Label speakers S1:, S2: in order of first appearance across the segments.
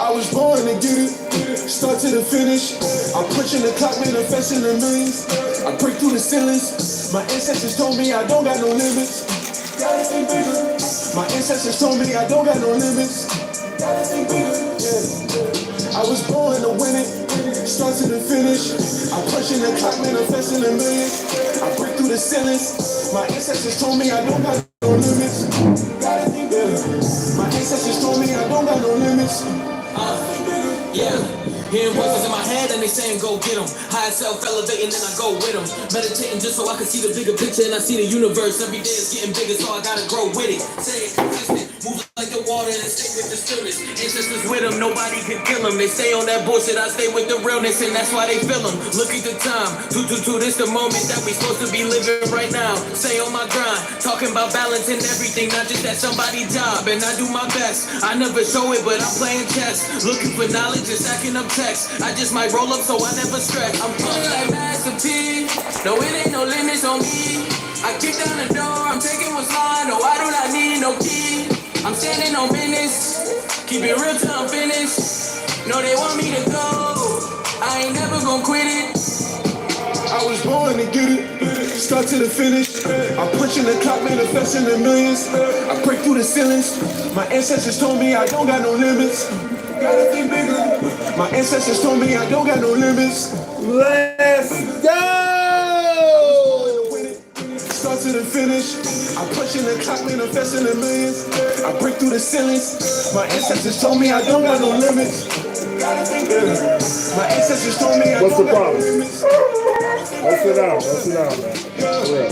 S1: I was born to get it, start to the finish. I'm pushing the clock, manifesting the millions. I break through the ceilings. My ancestors told me I don't got no limits. Gotta think bigger. My ancestors told me I don't got no limits. Gotta think bigger. Yeah. I was born to win it, start to the finish. I'm pushing the clock, manifesting the millions. I break through the ceilings. My ancestors told me I don't got no limits. Gotta think bigger. My ancestors told me I don't got no limits.
S2: Yeah, hearing voices in my head and they saying go get them. Higher self elevating and I go with them. Meditating just so I can see the bigger picture and I see the universe. Every day is getting bigger so I gotta grow with it. Say it consistent, move like the water and stay with the stillness. Ancestors with them, nobody can kill them. They stay on that bullshit, I stay with the realness and that's why they feel them. Look at the time, 222, this the moment that we supposed to be living right now. Stay on my grind, talking about balance and everything, not just at somebody's job. And I do my best, I never show it but I'm playing chess. Looking for knowledge and stacking up text. I just might roll up so I never stress. I'm feeling like Master P, no it ain't no limits on me. I kick down the door, I'm taking what's mine. No, I do not need no key. I'm standing on business, keep it real till I'm finished. No, they want me to go, I ain't never gonna quit it.
S1: I was born to get it, start to the finish. I'm pushing the clock, manifesting the millions. I break through the ceilings. My ancestors told me I don't got no limits. Gotta think bigger. My ancestors told me I don't got no limits.
S3: Let's go!
S1: Start to the finish. I'm pushing the clock, manifesting the millions. I break through the ceilings. My ancestors told me I don't got no limits. Gotta think bigger. My ancestors told me I don't got no limits.
S3: Let's sit down, man. Yeah.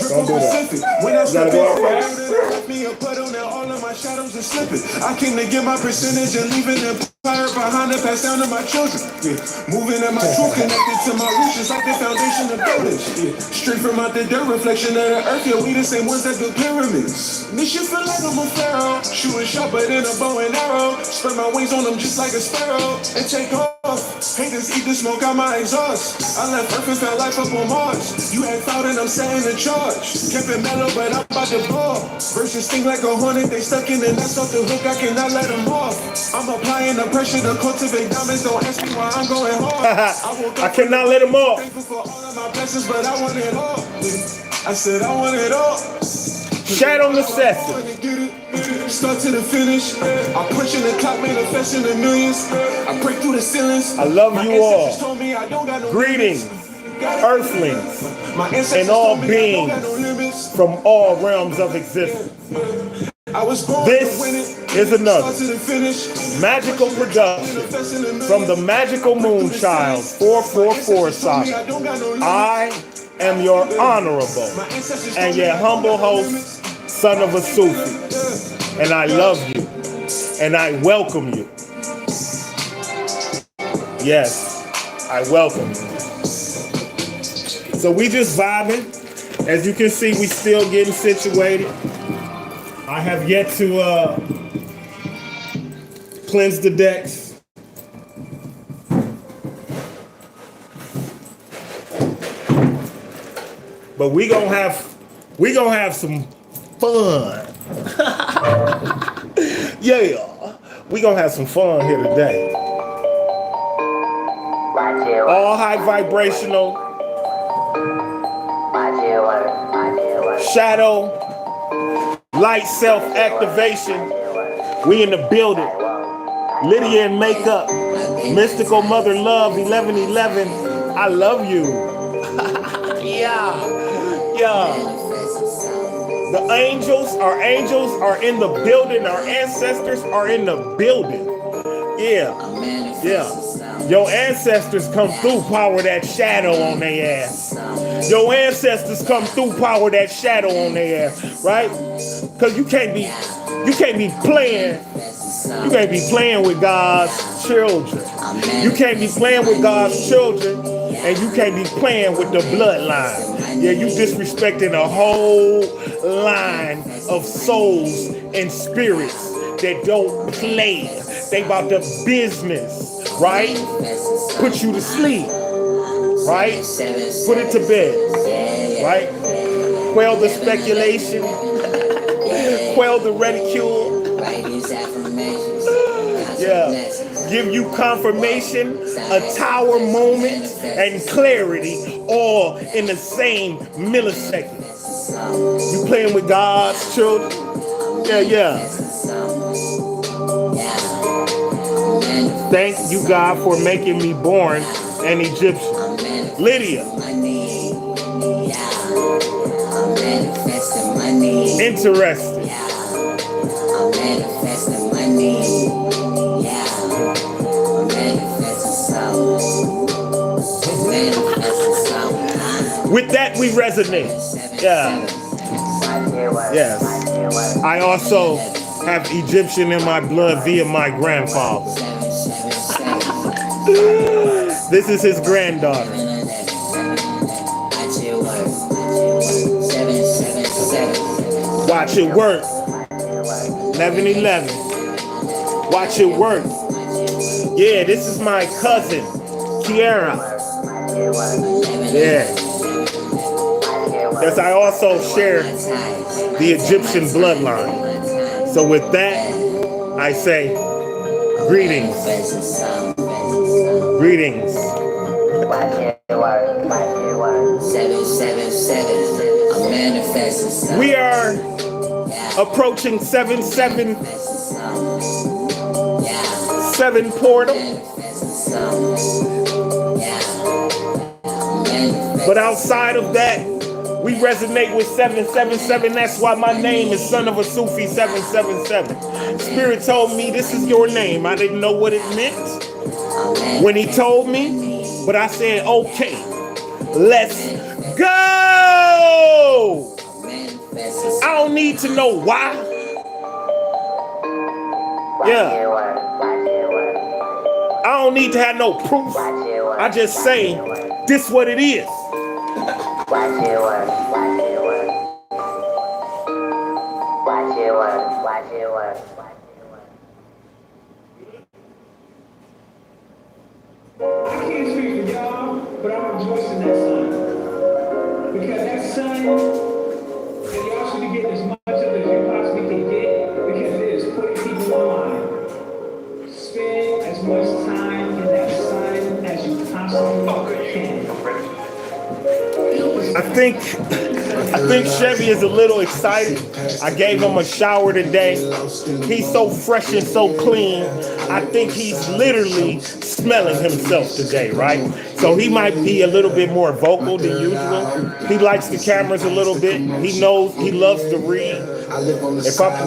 S3: Don't do that.
S1: When I
S3: gotta go out.
S1: me a puddle, now all of my shadows are slipping. I came to get my percentage and leaving the empire behind to pass down to my children. Yeah. Moving at my truth, connected to my roots, just like the foundation of buildings. Yeah. Straight from out the dirt, reflection of the earth. Yeah, we the same ones that built pyramids. This shit feel like I'm a pharaoh, shooting sharper than a bow and arrow. Spread my wings on them just like a sparrow and take off. Haters eat the smoke out my exhaust. I left Earth and found life up on Mars. You had thought and I'm setting the charge. Kept it mellow, but I'm about to ball. Verses sting like a hornet, they stuck in the nest off the hook, I cannot let them off. I'm applying the pressure to cultivate diamonds, don't ask me why I'm going hard.
S3: I cannot let them off.
S1: Thankful for all of my blessings, but I want it all. I said I want it all.
S3: Shadow necessity.
S1: Start to the finish. I'm pushing the clock, manifesting the millions. I break through the ceilings.
S3: I love you all. Greetings, earthlings, and all beings from all realms of existence. This is another magical production from the Magical Moonchild 444 Saga. I am your honorable and your humble host, son of a Sufi. and I love you, and I welcome you. Yes, I welcome you. So we just vibing. As you can see, we still getting situated. I have yet to cleanse the decks. But we gonna have some fun. Yeah, we gonna have some fun here today. All high vibrational, shadow, light self-activation. We in the building. Lydia in makeup, mystical mother love 1111. I love you. Yeah. The angels are in the building. Our ancestors are in the building. Yeah. Your ancestors come through, power that shadow on their ass. Your ancestors come through, power that shadow on their ass, right? Because you can't be playing. You can't be playing with God's children. You can't be playing with God's children, and you can't be playing with the bloodline. Yeah, you disrespecting a whole line of souls and spirits that don't play. They about the business, right? Put you to sleep, right? Put it to bed, right? Quell the speculation, quell the ridicule. Yeah, give you confirmation, a tower moment, and clarity, all in the same millisecond. You playing with God's children? Yeah. Thank you, God, for making me born an Egyptian. Lydia. Interesting. With that, we resonate. Yeah. Yes. I also have Egyptian in my blood via my grandfather. This is his granddaughter. Watch it work. 1111. Watch it work. Yeah, this is my cousin, Kiara. Yeah. Yes, I also share the Egyptian bloodline. So with that, I say, greetings. Greetings. We are approaching 777 portal. But outside of that, we resonate with 777. That's why my name is Son of a Sufi 777. Spirit told me this is your name. I didn't know what it meant when he told me, but I said, okay, let's go. I don't need to know why. Yeah. I don't need to have no proof. I just say, this what it is.
S4: I can't speak for y'all, but I'm rejoicing that son. Because that son, and y'all should be getting as much of it as you possibly can get, because it is putting people on. Spend as much time in that son as you possibly can.
S3: I think Chevy is a little excited. I gave him a shower today. He's so fresh and so clean. I think he's literally smelling himself today, right? So he might be a little bit more vocal than usual. He likes the cameras a little bit. He knows he loves to read.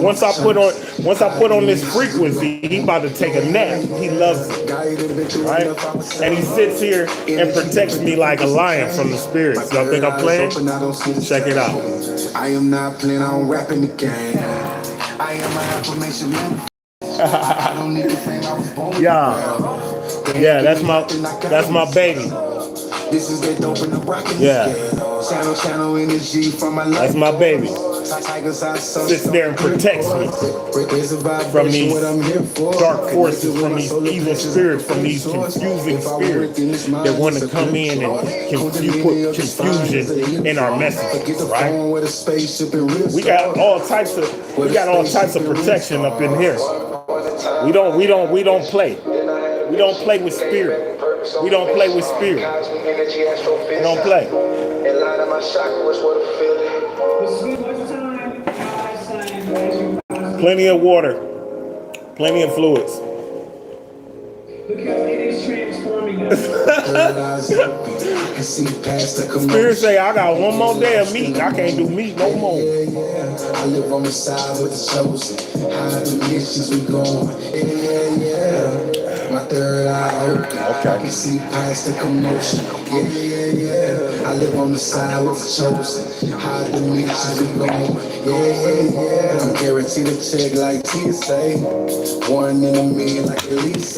S3: Once I put on this frequency, he about to take a nap. He loves it, right? And he sits here and protects me like a lion from the spirits. Y'all think I'm playing? Check it out.
S1: I am not playing on rapping the game. I am my affirmation man. I don't need to think I was born.
S3: Yeah, that's my baby.
S1: This is that dope in the rocket.
S3: Yeah.
S1: Channel energy from my life.
S3: That's my baby. Sits there and protects me from these dark forces, from these evil spirits, from these confusing spirits that want to come in and put confusion in our messages, right? We got all types of protection up in here. We don't play. We don't play with spirit. We don't play with spirit. We don't play. Plenty of water. Plenty of fluids.
S4: Because it is transforming us.
S3: Spirit say, I got one more day of meat. I can't do meat no more.
S1: I live on the side with the chosen. High dimensions we going. My third eye open. I can see past the commotion. I live on the side with the chosen. High dimensions we going. I'm guaranteed to check like TSA. One in a million like Elise.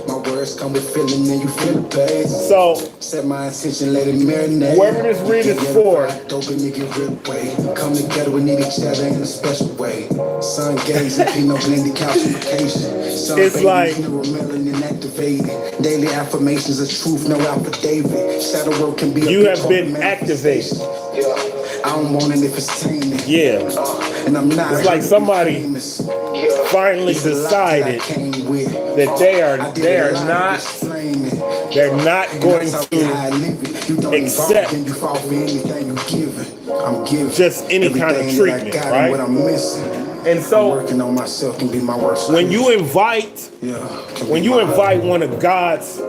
S1: My words come with feeling and you feel the pain.
S3: So,
S1: set my intention, let it marinate.
S3: Whoever this read is for,
S1: come together, we need each other in a special way. Sun gaze and Pinot blended calcification.
S3: It's like
S1: daily affirmations of truth, no affidavit. Shadow work can be
S3: you have been activated.
S1: I don't want it if it's tainted.
S3: Yeah.
S1: And I'm not.
S3: It's like somebody finally decided that they're not going to accept just any kind of treatment, right? And so when you invite one of God's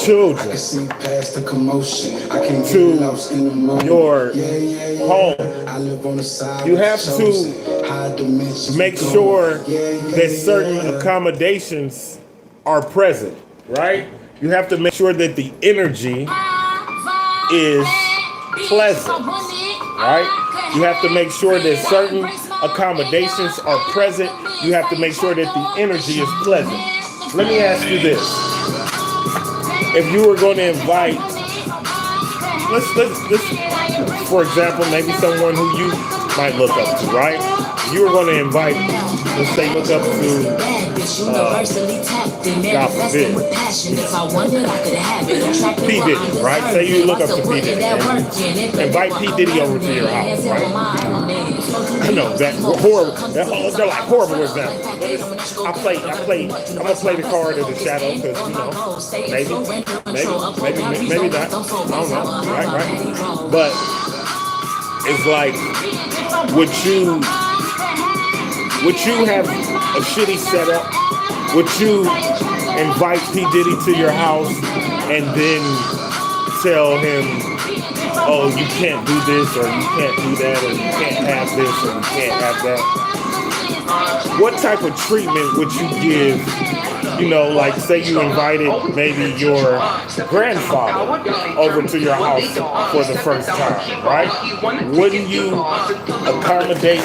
S3: children to your home, you have to make sure that certain accommodations are present, right? You have to make sure that the energy is pleasant, right? You have to make sure that certain accommodations are present. You have to make sure that the energy is pleasant. Let me ask you this. If you were going to invite, let's for example, maybe someone who you might look up to, right? You were going to invite, let's say, look up to, God forbid, P. Diddy, right? Say you look up to P. Diddy. Invite P. Diddy over to your house, right? I know that horrible. They're like horrible examples. I'm gonna play the card of the shadow because maybe not. I don't know. Right. But it's like, would you have a shitty setup? Would you invite P. Diddy to your house and then tell him, oh, you can't do this, or you can't do that, or you can't have this, or you can't have that? What type of treatment would you give? Like say you invited maybe your grandfather over to your house for the first time, right? Wouldn't you accommodate,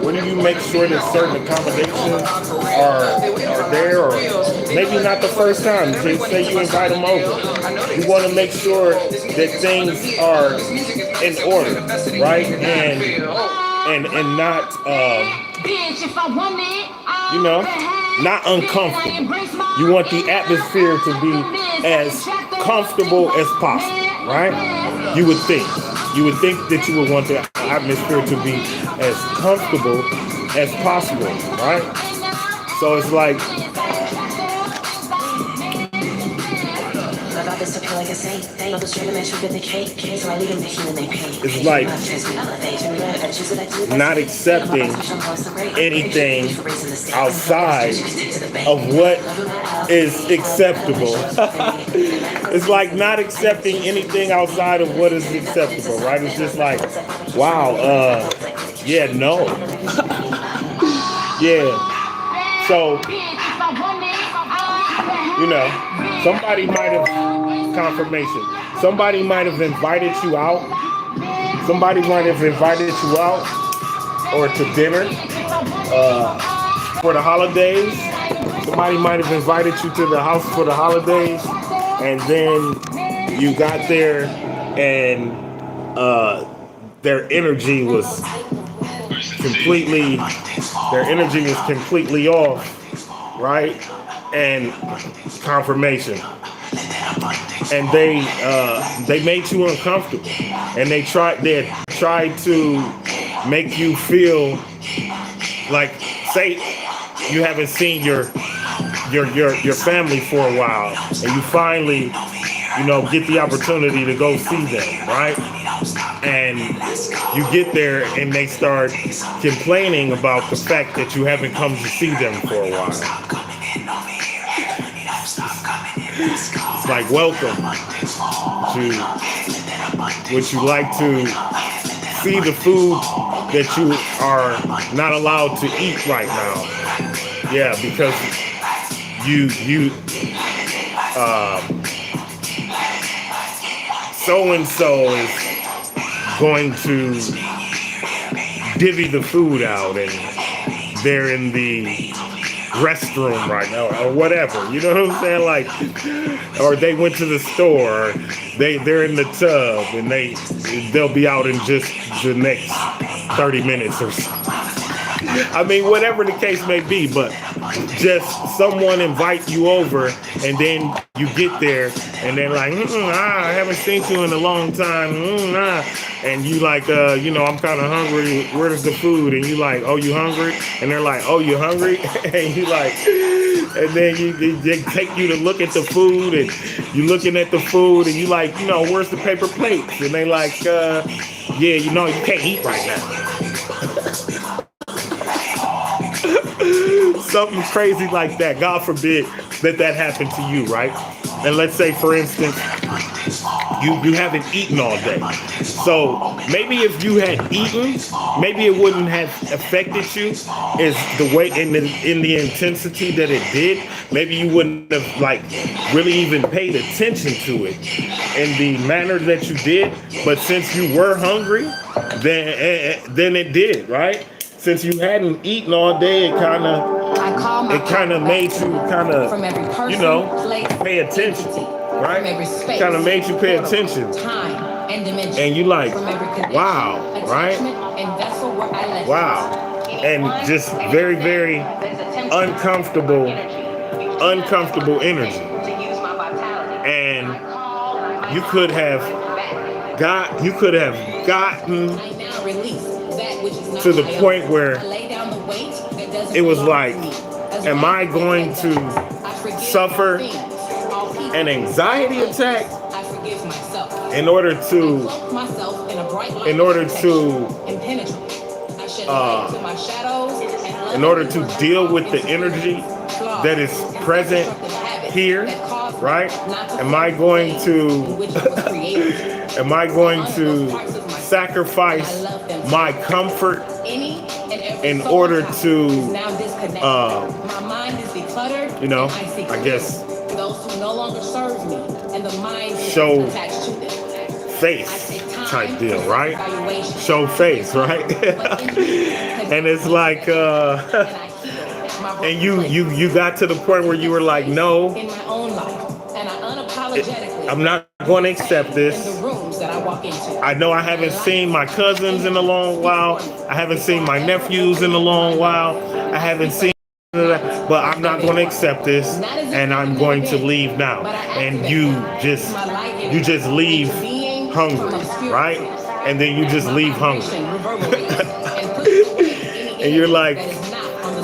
S3: wouldn't you make sure that certain accommodations are there, or maybe not the first time, say you invite them over. You want to make sure that things are in order, right? And not, not uncomfortable. You want the atmosphere to be as comfortable as possible, right? You would think that you would want the atmosphere to be as comfortable as possible, right? So it's like, it's like not accepting anything outside of what is acceptable. It's like not accepting anything outside of what is acceptable, right? It's just like, wow, yeah, no. Yeah. So, somebody might have confirmation. Somebody might have invited you out. or to dinner for the holidays. Somebody might have invited you to the house for the holidays, and then you got there and their energy was completely off, right? And confirmation. And they made you uncomfortable, and they tried to make you feel like, say you haven't seen your family for a while, and you finally, get the opportunity to go see them, right? And you get there and they start complaining about the fact that you haven't come to see them for a while. It's like, welcome. Would you like to see the food that you are not allowed to eat right now? Yeah, because so-and-so is going to divvy the food out, and they're in the restroom right now, or whatever. You know what I'm saying? Like, or they went to the store, or they're in the tub, and they'll be out in just the next 30 minutes or so. I mean, whatever the case may be, but just someone invite you over, and then you get there, and they're like, I haven't seen you in a long time, and you like, I'm kind of hungry. Where's the food? And you like, oh, you hungry? And they're like, oh, you hungry? And you like, and then they take you to look at the food, and you looking at the food, and you like, where's the paper plates? And they like, yeah, you can't eat right now. Something crazy like that. God forbid that happened to you, right? And let's say, for instance, you haven't eaten all day. So maybe if you had eaten, maybe it wouldn't have affected you as the way in the intensity that it did. Maybe you wouldn't have like really even paid attention to it in the manner that you did. But since you were hungry, then it did, right? Since you hadn't eaten all day, it kind of made you pay attention, right? Kind of made you pay attention, and you like, wow, right? Wow, and just very, very uncomfortable energy, and you could have gotten to the point where it was like, am I going to suffer an anxiety attack in order to deal with the energy that is present here, right? Am I going to sacrifice my comfort in order to, I guess, show face type deal, right? Show face, right? And it's like, and you got to the point where you were like, no, I'm not going to accept this. I know I haven't seen my cousins in a long while. I haven't seen my nephews in a long while. I haven't seen, but I'm not going to accept this, and I'm going to leave now. And you just leave hungry, right? And then you just leave hungry. And you're like,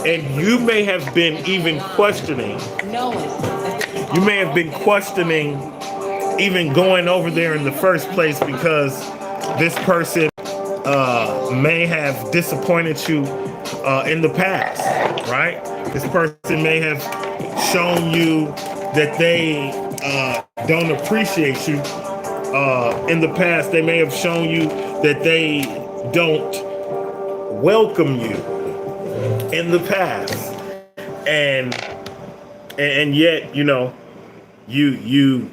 S3: and you may have been even questioning. You may have been questioning even going over there in the first place, because this person may have disappointed you in the past, right? This person may have shown you that they don't appreciate you in the past. They may have shown you that they don't welcome you in the past, and yet, you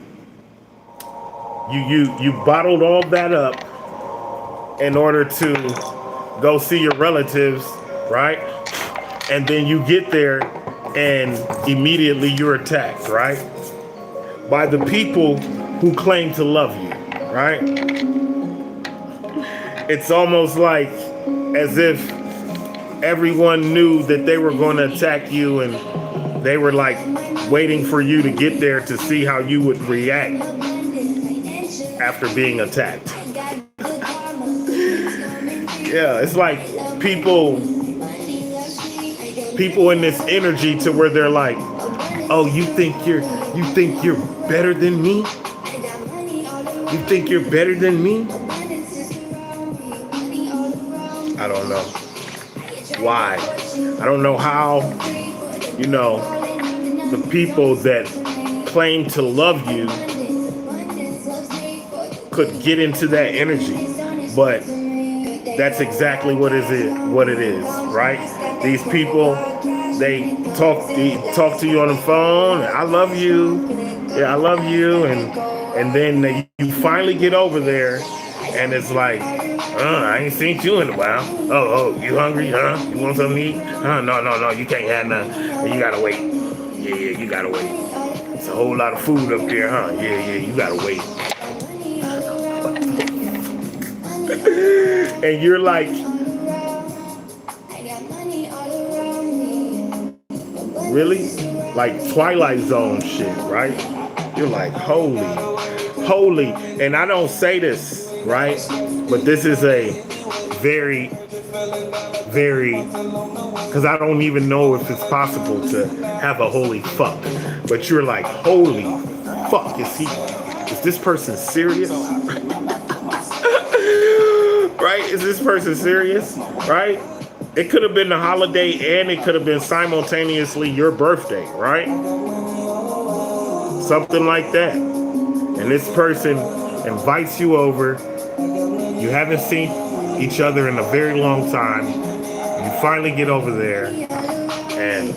S3: bottled all that up in order to go see your relatives, right? And then you get there and immediately you're attacked, right? By the people who claim to love you, right? It's almost like as if everyone knew that they were going to attack you and they were like waiting for you to get there to see how you would react after being attacked. Yeah, it's like people in this energy to where they're like, oh, you think you're better than me? You think you're better than me? I don't know why. I don't know how, the people that claim to love you could get into that energy. But that's exactly what it is, right? These people, they talk to you on the phone. I love you. Yeah, I love you. And then you finally get over there and it's like, I ain't seen you in a while. Oh, you hungry, huh? You want something to eat? No, you can't have nothing. You gotta wait. Yeah, you gotta wait. It's a whole lot of food up there, huh? Yeah, you gotta wait. And you're like, really? Like Twilight Zone shit, right? You're like, holy. And I don't say this, right? But this is a very, very, because I don't even know if it's possible to have a holy fuck. But you're like, holy fuck, is this person serious? Right? Is this person serious? Right? It could have been the holiday and it could have been simultaneously your birthday, right? Something like that. And this person invites you over. You haven't seen each other in a very long time. You finally get over there and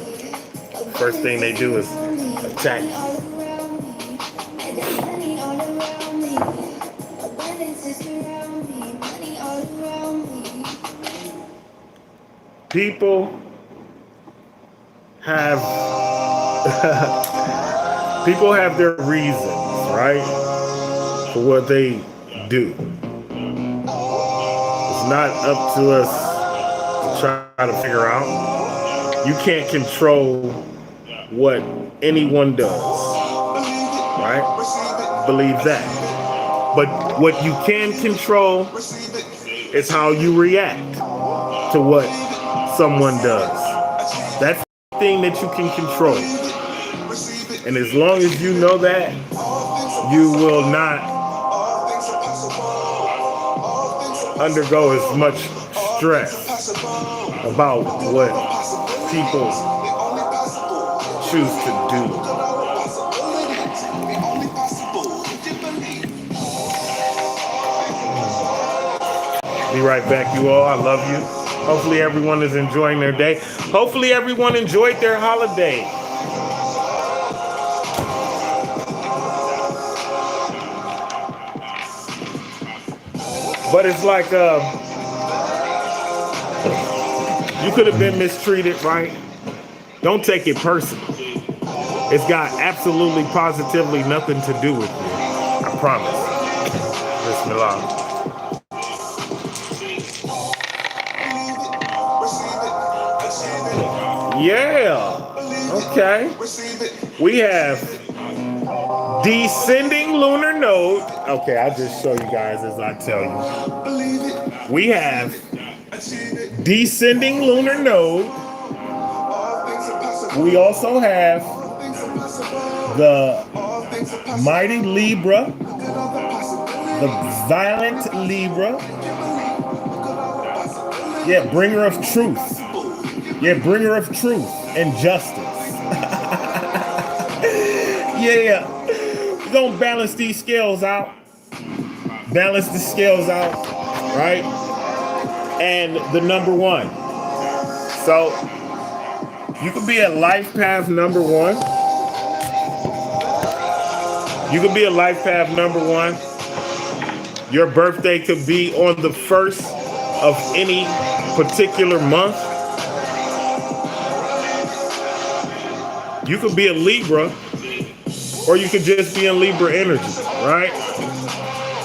S3: first thing they do is attack you. People have their reasons, right, for what they do. It's not up to us to try to figure out. You can't control what anyone does, right? Believe that. But what you can control is how you react to what someone does. That's the thing that you can control. And as long as you know that, you will not undergo as much stress about what people choose to do. Be right back, you all. I love you. Hopefully everyone is enjoying their day. Hopefully everyone enjoyed their holiday. But it's like you could have been mistreated, right? Don't take it personal. It's got absolutely positively nothing to do with you. I promise. Bismillah. Yeah. Okay. We have descending lunar node. Okay, I'll just show you guys as I tell you. We have descending lunar node. We also have the mighty Libra, the violent Libra. Yeah, bringer of truth. Yeah, bringer of truth and justice. Yeah. We're going to balance these scales out. Balance the scales out, right? And the number one. So, you could be a life path number one. You could be a life path number one. Your birthday could be on the 1st of any particular month. You could be a Libra, or you could just be in Libra energy, right?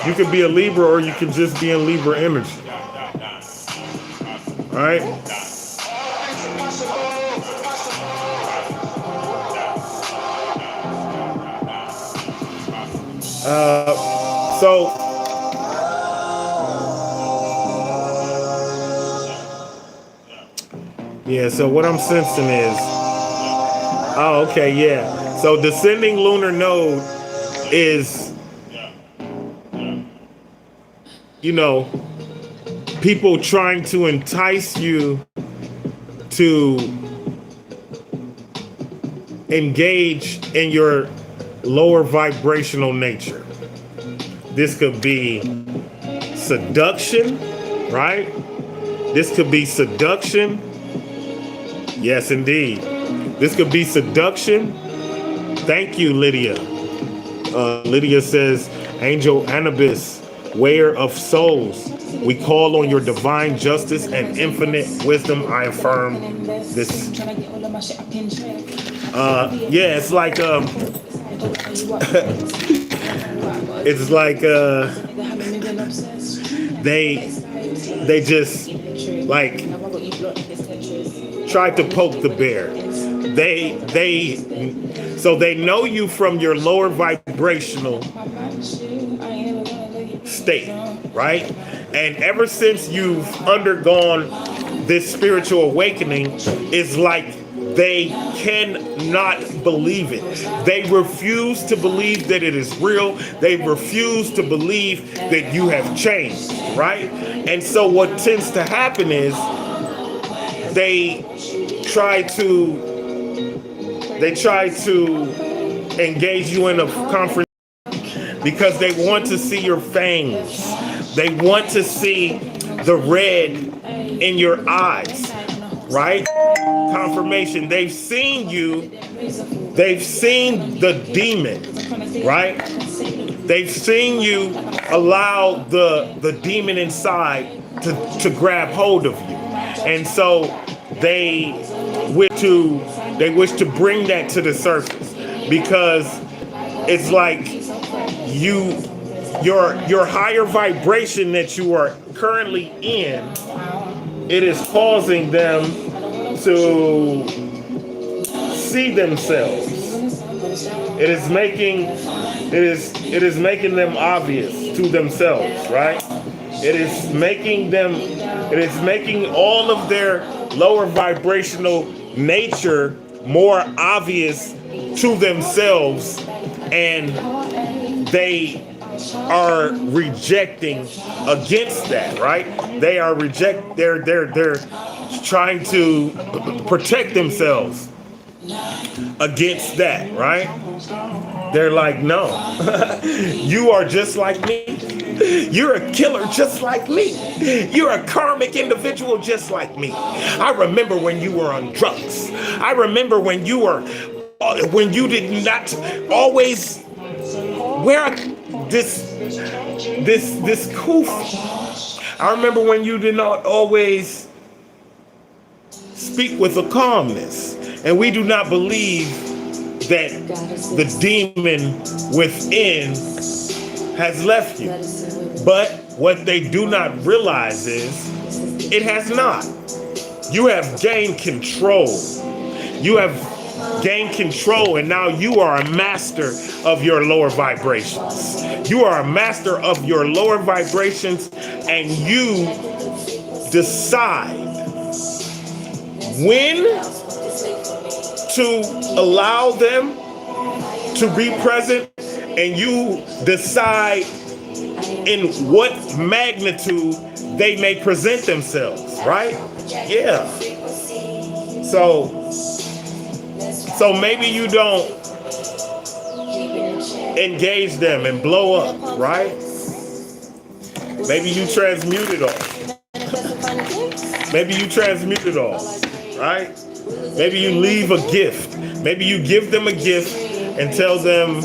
S3: You could be a Libra, or you could just be in Libra energy, right? So yeah, so what I'm sensing is, oh, okay, yeah. So descending lunar node is, you know, people trying to entice you to engage in your lower vibrational nature. This could be seduction, right? This could be seduction. Yes, indeed. This could be seduction. Thank you, Lydia. Lydia says, Angel Anubis, wearer of souls, we call on your divine justice and infinite wisdom. I affirm this. Yeah, it's like it's like they just like tried to poke the bear. So they know you from your lower vibrational state, right? And ever since you've undergone this spiritual awakening, it's like they cannot believe it. They refuse to believe that it is real. They refuse to believe that you have changed, right? And so what tends to happen is they try to engage you in a confrontation because they want to see your fangs. They want to see the red in your eyes, right? Confirmation. They've seen you. They've seen the demon, right? They've seen you allow the demon inside to grab hold of you. And so they wish to bring that to the surface because it's like your higher vibration that you are currently in, it is causing them to see themselves. It is making them obvious to themselves, right? It is making all of their lower vibrational nature more obvious to themselves, and they are rejecting against that, right? They are they're trying to protect themselves against that, right? They're like, no, you are just like me. You're a killer just like me. You're a karmic individual just like me. I remember when you were on drugs. I remember when you did not always wear this koof. I remember when you did not always speak with a calmness. And we do not believe that the demon within has left you. But what they do not realize is it has not. You have gained control. You have gained control, and now you are a master of your lower vibrations. You are a master of your lower vibrations, and you decide when to allow them to be present, and you decide in what magnitude they may present themselves, right? Yeah. So maybe you don't engage them and blow up, right? Maybe you transmute it all. Maybe you transmute it all, right? Maybe you leave a gift. Maybe you give them a gift and tell them,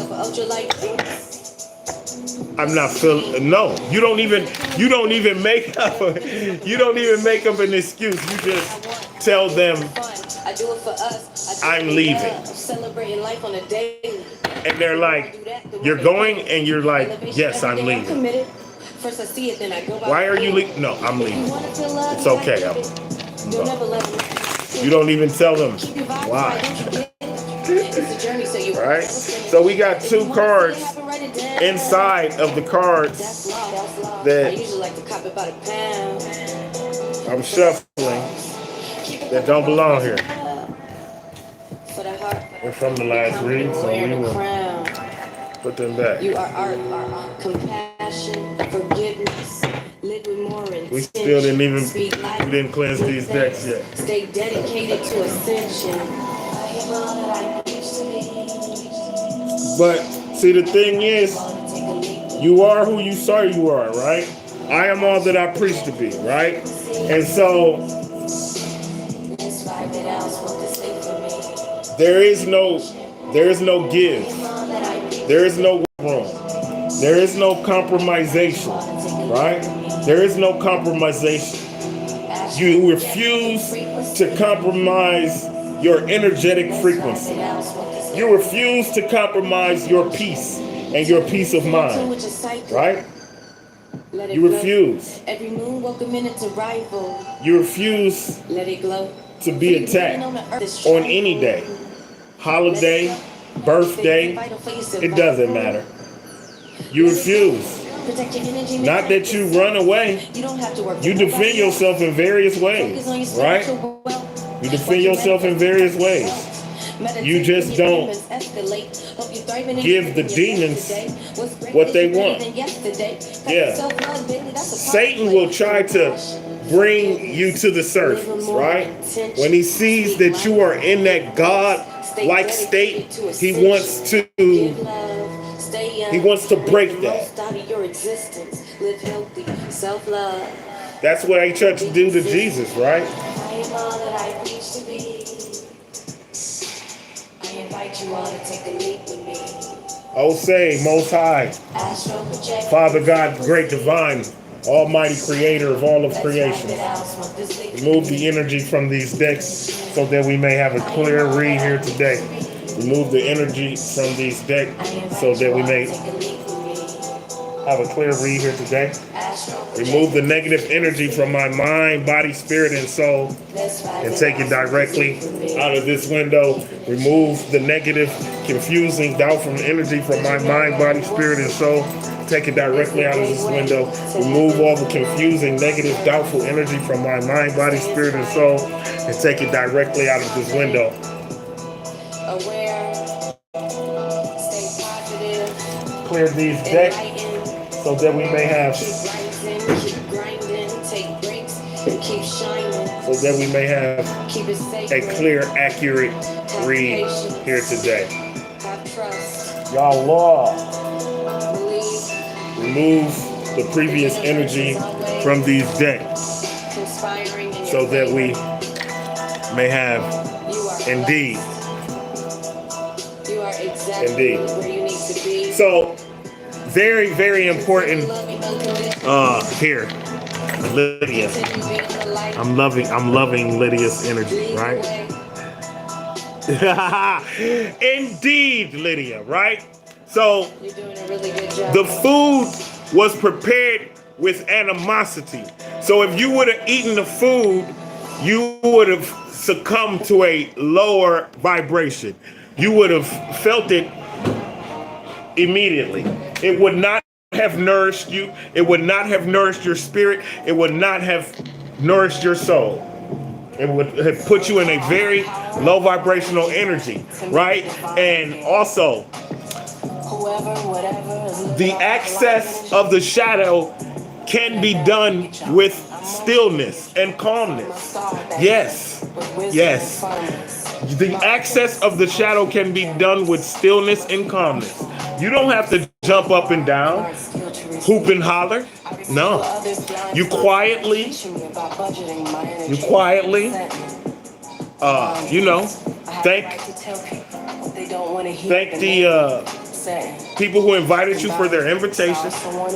S3: I'm not feeling. No, you don't even make up. You don't even make up an excuse. You just tell them
S2: I do it for us.
S3: I'm leaving.
S2: Celebrating life on a daily.
S3: And they're like, you're going, and you're like, yes, I'm leaving.
S2: First I see it, then I go by.
S3: Why are you leaving? No, I'm leaving. It's okay. You don't even tell them why. Right? So we got 2 cards inside of the cards that I'm shuffling that don't belong here. They're from the last read, so we will put them back.
S2: You are art, compassion, forgiveness. Live with more intention.
S3: We still didn't cleanse these decks yet.
S2: Stay dedicated to ascension.
S3: But see, the thing is, you are who you say you are, right? I am all that I preach to be, right? And so there is no give. There is no room. There is no compromisation, right? There is no compromisation. You refuse to compromise your energetic frequency. You refuse to compromise your peace and your peace of mind, right? You refuse.
S2: Every moon welcome in its arrival.
S3: You refuse
S2: Let it glow.
S3: to be attacked on any day, holiday, birthday, it doesn't matter. You refuse. Not that you run away. You defend yourself in various ways, right? You defend yourself in various ways. You just don't give the demons what they want. Yeah. Satan will try to bring you to the surface, right? When he sees that you are in that God-like state, he wants to break that. That's what he tried to do to Jesus, right? Oh, say, Most High, Father God, great divine, almighty creator of all of creation. Remove the energy from these decks so that we may have a clear read here today. Remove the energy from these decks so that we may have a clear read here today. Remove the negative energy from my mind, body, spirit, and soul and take it directly out of this window. Remove the negative, confusing, doubtful energy from my mind, body, spirit, and soul. Take it directly out of this window. Remove all the confusing, negative, doubtful energy from my mind, body, spirit, and soul and take it directly out of this window. Clear these decks so that we may have a clear, accurate read here today. Y'all law. Remove the previous energy from these decks so that we may have indeed. So very, very important here. Lydia. I'm loving Lydia's energy, right? Indeed, Lydia, right? So the food was prepared with animosity. So if you would have eaten the food, you would have succumbed to a lower vibration. You would have felt it immediately. It would not have nourished you. It would not have nourished your spirit. It would not have nourished your soul. It would have put you in a very low vibrational energy, right? And also, the access of the shadow can be done with stillness and calmness. Yes, yes. The access of the shadow can be done with stillness and calmness. You don't have to jump up and down, hoop and holler. No. You quietly, thank people who invited you for their invitation,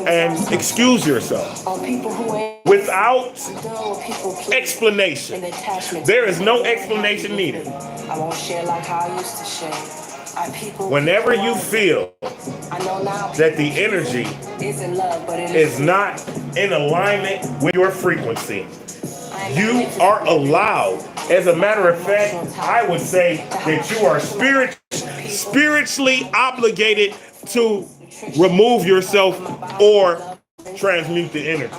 S3: and excuse yourself without explanation. There is no explanation needed.
S2: I won't share like how I used to share.
S3: Whenever you feel that the energy is not in alignment with your frequency, you are allowed. As a matter of fact, I would say that you are spiritually obligated to remove yourself or transmute the energy.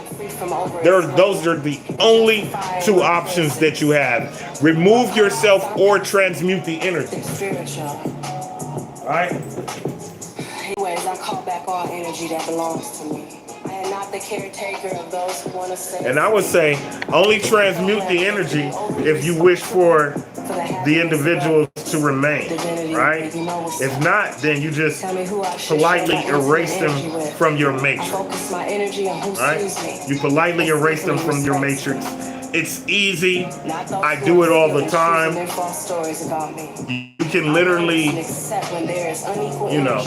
S3: Those are the only two options that you have. Remove yourself or transmute the energy. Right?
S2: Anyways, I call back all energy that belongs to me. I am not the caretaker of those who want to stay.
S3: And I would say only transmute the energy if you wish for the individuals to remain, right? If not, then you just politely erase them from your matrix, right? You politely erase them from your matrix. It's easy. I do it all the time. You can literally, you know,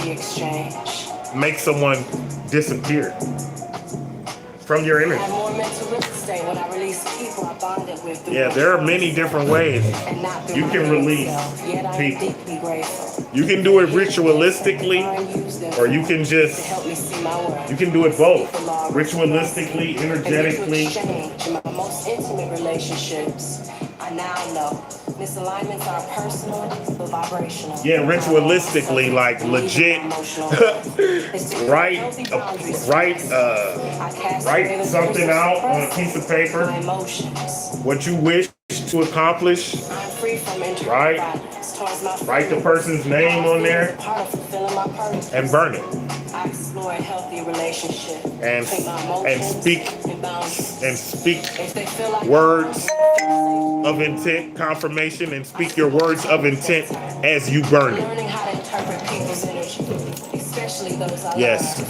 S3: make someone disappear from your energy. Yeah, there are many different ways you can release people. You can do it ritualistically, or you can do it both. Ritualistically, energetically.
S2: My most intimate relationships, I now know. Misalignments are personal but vibrational.
S3: Yeah, ritualistically, like legit. write something out on a piece of paper. What you wish to accomplish. Right? Write the person's name on there and burn it.
S2: I explore a healthy relationship.
S3: And speak words of intent, confirmation, and speak your words of intent as you burn it.
S2: Learning how to interpret people's energy, especially those I
S3: Yes,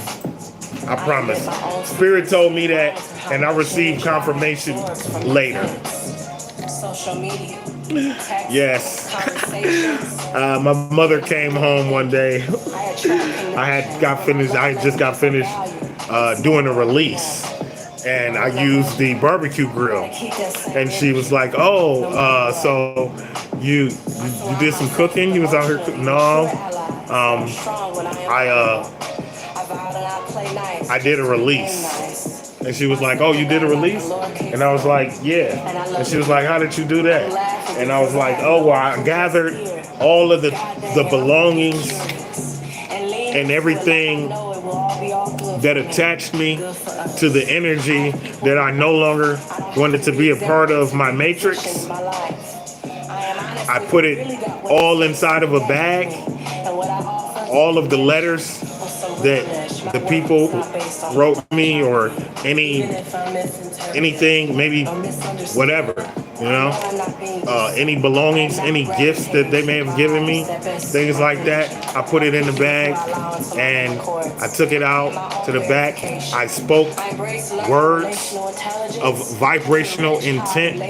S3: I promise. Spirit told me that, and I received confirmation later.
S2: Social media.
S3: Yes. My mother came home one day. I just got finished doing a release, and I used the barbecue grill, and she was like, "Oh, so you did some cooking? You was out here cooking?" No, I did a release. And she was like, "Oh, you did a release?" And I was like, "Yeah." And she was like, "How did you do that?" And I was like, "Oh, well, I gathered all of the belongings and everything that attached me to the energy that I no longer wanted to be a part of my matrix. I put it all inside of a bag, all of the letters that the people wrote me, or anything, maybe whatever, you know, any belongings, any gifts that they may have given me, things like that. I put it in the bag and I took it out to the back. I spoke words of vibrational intent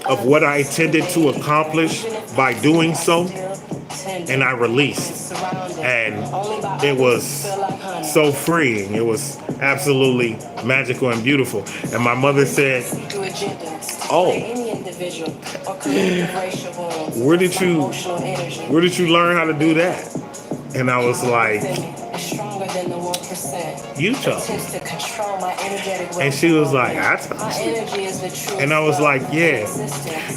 S3: of what I intended to accomplish by doing so, and I released. And it was so freeing. It was absolutely magical and beautiful. And my mother said, "Oh, where did you learn how to do that?" And I was like, "You taught me." And she was like, "I taught you." And I was like, "Yeah."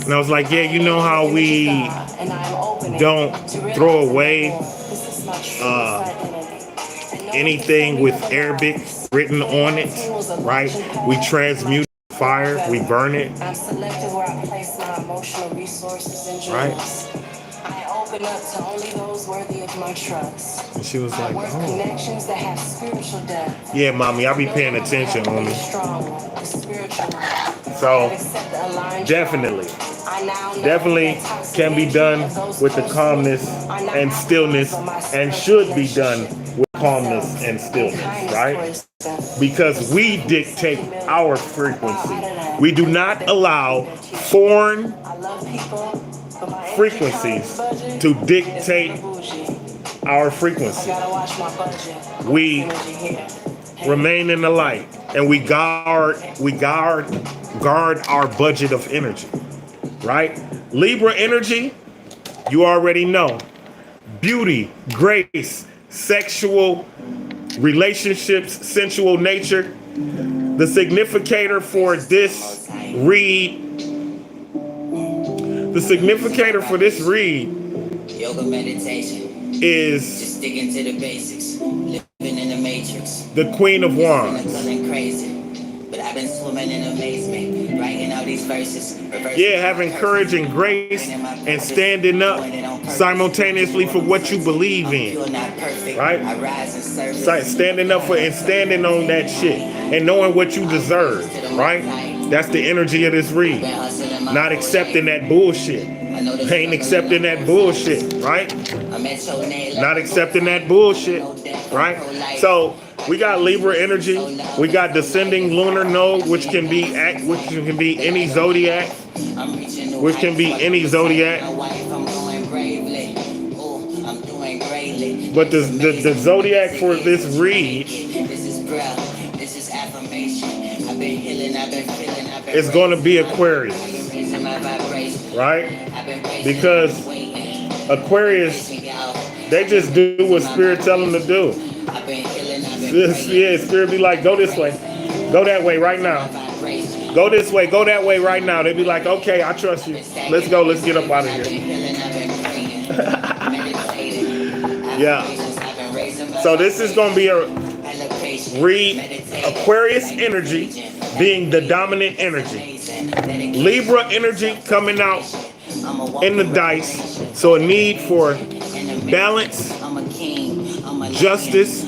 S3: And I was like, "Yeah, you know how we don't throw away anything with Arabic written on it, right? We transmute fire, we burn it, right?"
S2: I open up to only those worthy of my trust.
S3: And she was like,
S2: I work
S3: "Oh,
S2: connections that have spiritual depth.
S3: yeah, mommy, I'll be paying attention, homie." So definitely can be done with the calmness and stillness, and should be done with calmness and stillness, right? Because we dictate our frequency. We do not allow foreign frequencies to dictate our frequency. We remain in the light, and we guard our budget of energy, right? Libra energy, you already know. Beauty, grace, sexual relationships, sensual nature. The significator for this read,
S2: yoga meditation
S3: is
S2: just sticking to the basics, living in the matrix.
S3: the Queen of Wands.
S2: Nothing crazy, but I've been swimming in amazement, writing out these verses.
S3: Yeah, having courage and grace and standing up simultaneously for what you believe in, right? Standing up for and standing on that shit and knowing what you deserve, right? That's the energy of this read. Not accepting that bullshit. Ain't accepting that bullshit, right? Not accepting that bullshit, right? So we got Libra energy. We got descending lunar node, which can be any zodiac, But the zodiac for this read is going to be Aquarius, right? Because Aquarius, they just do what Spirit tell them to do. Yeah, Spirit be like, go this way, go that way right now. Go this way, go that way right now. They be like, okay, I trust you. Let's go, let's get up out of here. Yeah. So this is going to be a read, Aquarius energy being the dominant energy. Libra energy coming out in the dice. So a need for balance, justice,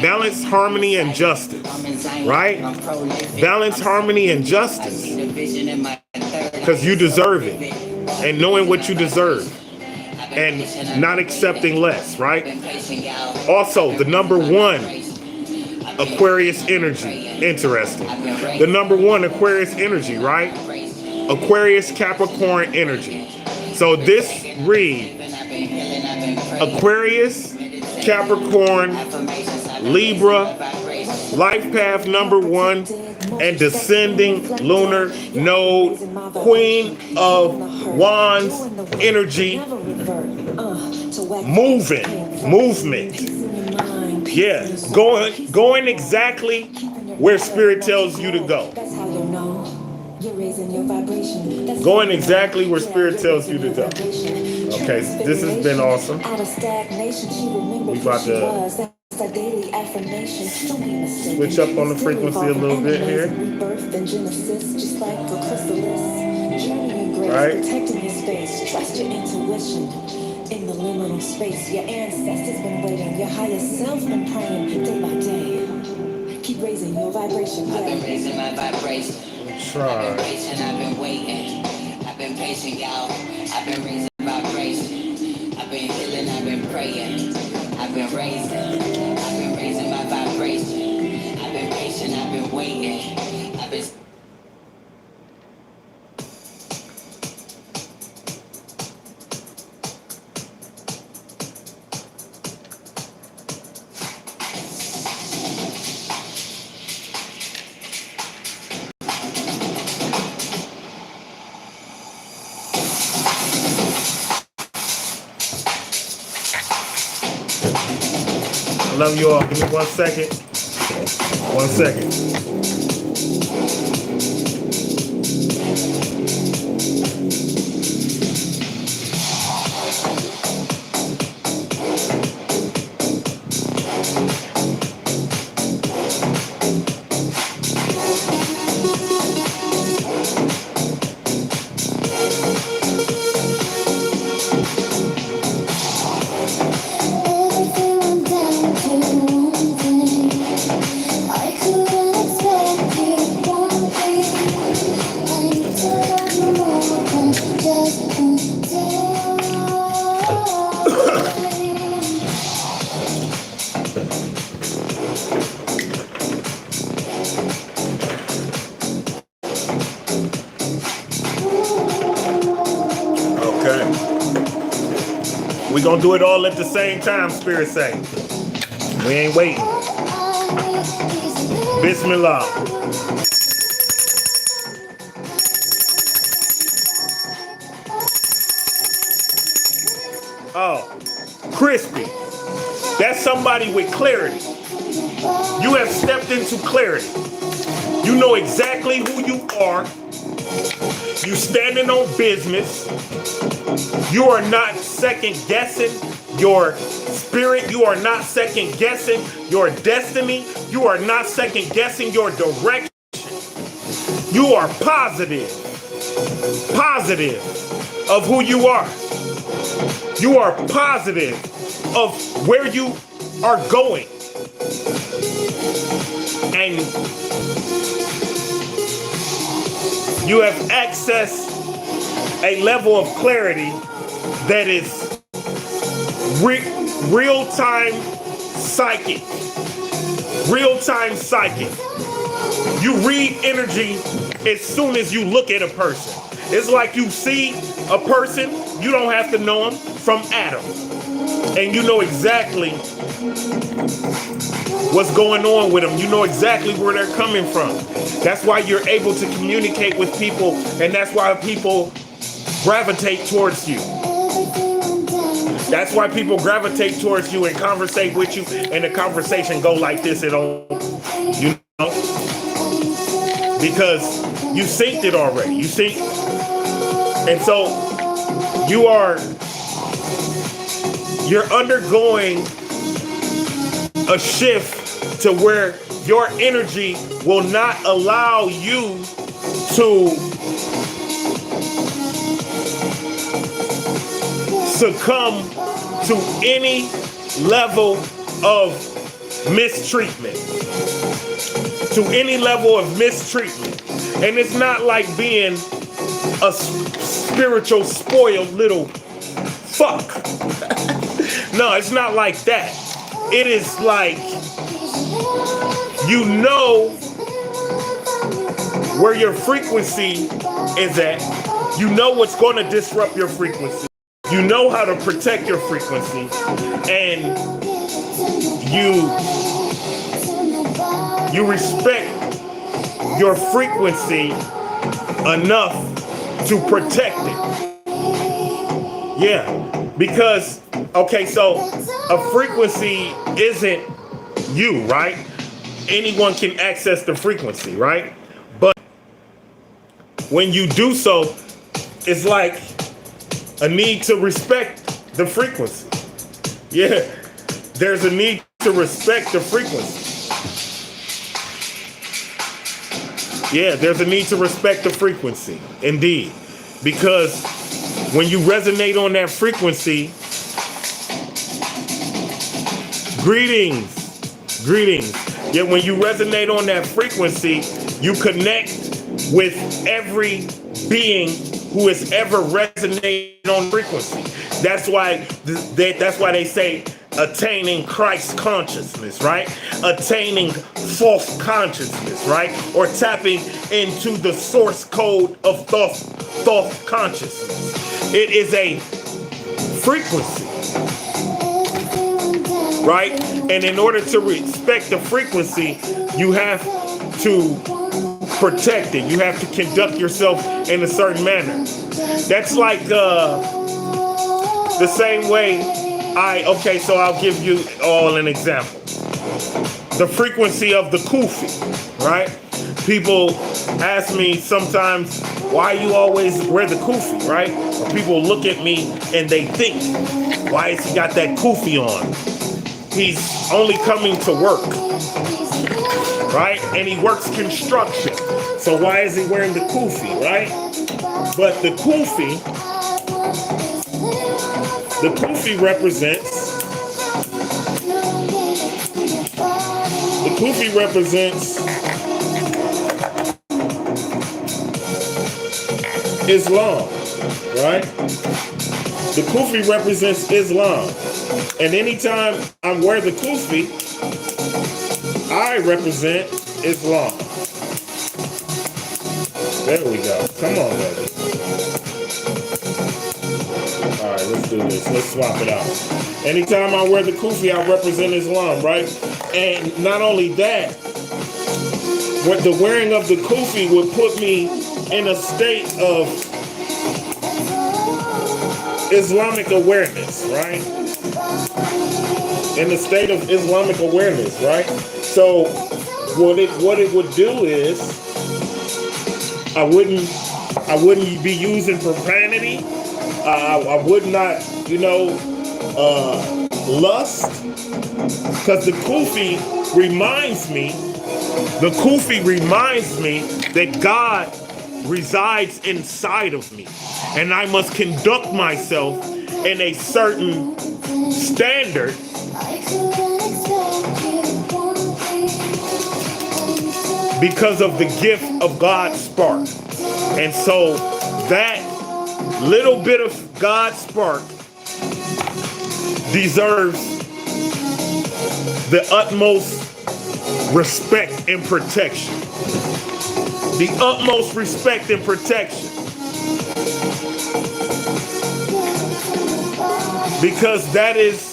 S3: balance, harmony, and justice. Right? Balance, harmony, and justice. Because you deserve it. And knowing what you deserve. And not accepting less, right? Also, the number one Aquarius energy. Interesting. The number one Aquarius energy, right? Aquarius Capricorn energy. So this read, Aquarius, Capricorn, Libra, life path number one, and descending lunar node, Queen of Wands energy, movement. Yeah, going exactly where Spirit tells you to go. Going exactly where Spirit tells you to go. Okay, this has been awesome. We about to switch up on the frequency a little bit here. Right?
S5: Trust your intuition in the liminal space. Your ancestors been waiting. Your higher self been praying day by day. Keep raising your vibration.
S2: I've been raising my vibration.
S3: Try.
S2: I've been patient, I've been waiting. I've been patient, y'all. I've been raising vibration. I've been healing, I've been praying. I've been raising my vibration. I've been patient, I've been waiting. I've been
S3: I love you all. Give me 1 second. 1 second.
S5: Everything went down to one thing. I couldn't expect
S3: We're going to do it all at the same time, Spirit say. We ain't waiting. Bismillah. Oh, crispy. That's somebody with clarity. You have stepped into clarity. You know exactly who you are. You standing on business. You are not second guessing your spirit. You are not second guessing your destiny. You are not second guessing your direction. You are positive of who you are. You are positive of where you are going. And you have accessed a level of clarity that is real-time psychic. Real-time psychic. You read energy as soon as you look at a person. It's like you see a person, you don't have to know them from Adam. And you know exactly what's going on with them. You know exactly where they're coming from. That's why you're able to communicate with people, and that's why people gravitate towards you. That's why people gravitate towards you and conversate with you, and the conversation go like this. It don't, you know, because you synced it already. You synced, and so you're undergoing a shift to where your energy will not allow you to succumb to any level of mistreatment. To any level of mistreatment. And it's not like being a spiritual spoiled little fuck. No, it's not like that. It is like, you know where your frequency is at. You know what's going to disrupt your frequency. You know how to protect your frequency. And you respect your frequency enough to protect it. Yeah, because, okay, so a frequency isn't you, right? Anyone can access the frequency, right? But when you do so, it's like a need to respect the frequency. Yeah, there's a need to respect the frequency. Yeah, there's a need to respect the frequency, indeed. Because when you resonate on that frequency, greetings. Yet when you resonate on that frequency, you connect with every being who has ever resonated on frequency. That's why they say attaining Christ consciousness, right? Attaining false consciousness, right? Or tapping into the source code of thought consciousness. It is a frequency, right? And in order to respect the frequency, you have to protect it. You have to conduct yourself in a certain manner. That's like the same way okay, so I'll give you all an example. The frequency of the kufi, right? People ask me sometimes, why you always wear the kufi, right? Or people look at me and they think, why has he got that kufi on? He's only coming to work, right? And he works construction. So why is he wearing the kufi, right? But the kufi represents Islam, right? The kufi represents Islam. And anytime I'm wearing the kufi, I represent Islam. There we go. Come on, baby. All right, let's do this. Let's swap it out. Anytime I wear the kufi, I represent Islam, right? And not only that, the wearing of the kufi would put me in a state of Islamic awareness, right? In the state of Islamic awareness, right? So what it would do is I wouldn't be using profanity. I would not, lust, because the kufi reminds me that God resides inside of me, and I must conduct myself in a certain standard because of the gift of God's spark. And so that little bit of God's spark deserves the utmost respect and protection. The utmost respect and protection. Because that is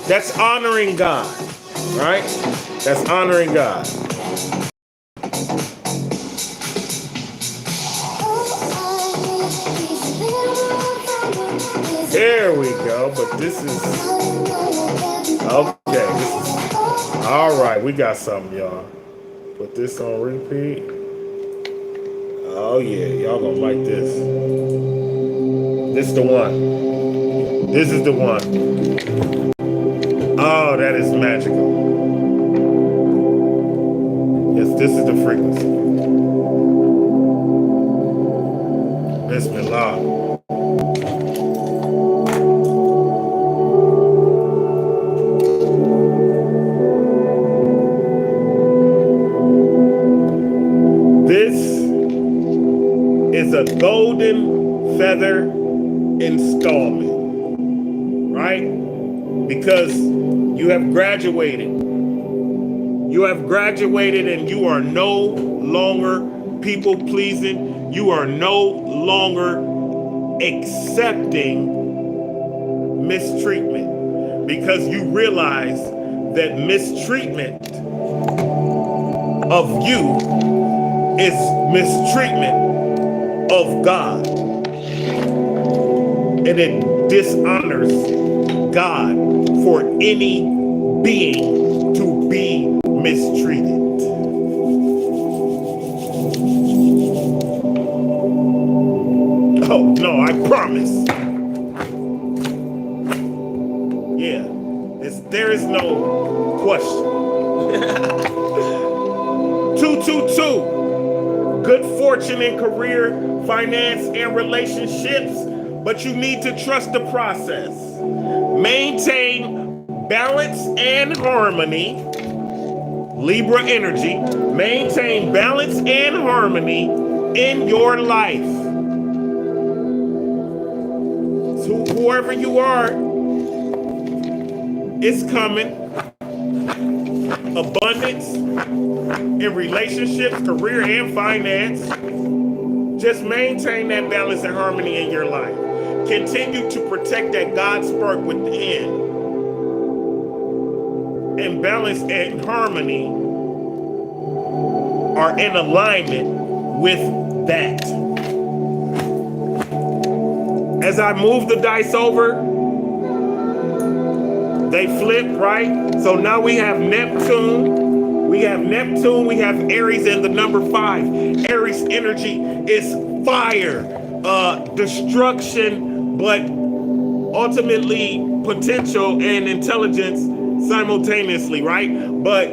S3: that's honoring God, right? That's honoring God. There we go, but this is, okay, all right, we got something, y'all. Put this on repeat. Oh yeah, y'all gonna like this. This is the one. This is the one. Oh, that is magical. Yes, this is the frequency. Bismillah. This is a golden feather installment. Right? Because you have graduated. You have graduated and you are no longer people pleasing. You are no longer accepting mistreatment, because you realize that mistreatment of you is mistreatment of God. And it dishonors God for any being to be mistreated. Oh no, I promise. Yeah, there is no question. 222. Good fortune in career, finance, and relationships, but you need to trust the process. Maintain balance and harmony. Libra energy. Maintain balance and harmony in your life. So whoever you are, it's coming. Abundance in relationships, career, and finance. Just maintain that balance and harmony in your life. Continue to protect that God spark within. And balance and harmony are in alignment with that. As I move the dice over, they flip, right? So now we have Neptune. We have Aries and the number 5. Aries energy is fire, destruction, but ultimately potential and intelligence simultaneously, right? But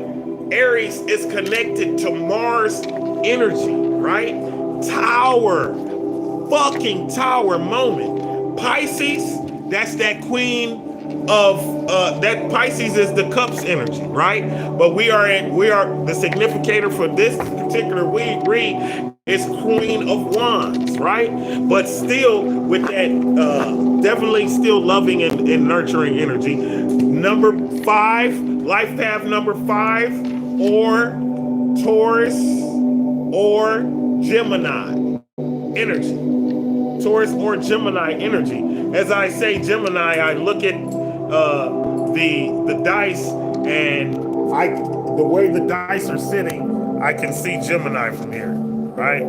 S3: Aries is connected to Mars energy, right? Fucking tower moment. Pisces, that's that queen of that. Pisces is the cups energy, right? But we are the significator for this particular read is Queen of Wands, right? But still with that definitely still loving and nurturing energy. Number 5, life path number 5, or Taurus or Gemini energy. Taurus or Gemini energy. As I say Gemini, I look at the dice, and the way the dice are sitting, I can see Gemini from here, right?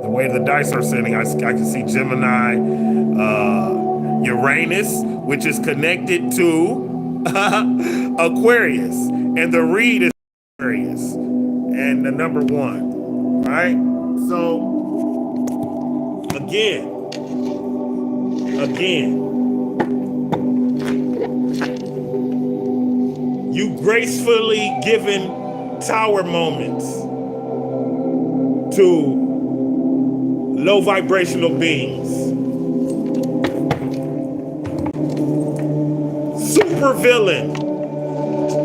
S3: The way the dice are sitting, I can see Gemini, Uranus, which is connected to Aquarius, and the read is Aquarius, and the number 1, right? So again, you gracefully given tower moments to low vibrational beings. Super villain.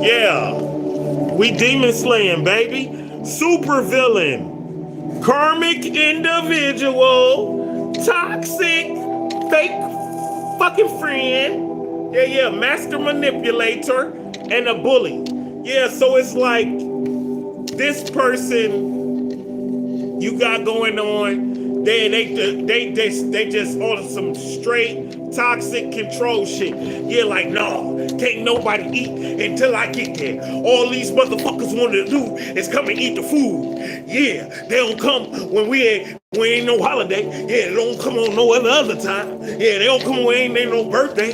S3: Yeah. We demon slaying, baby. Super villain. Karmic individual. Toxic. Fake fucking friend. Yeah. Master manipulator. And a bully. Yeah, so it's like this person you got going on, they just on some straight toxic control shit. Yeah, like, no, can't nobody eat until I get there. All these motherfuckers want to do is come and eat the food. Yeah, they don't come when we ain't no holiday. Yeah, they don't come on no other time. Yeah, they don't come when ain't no birthday.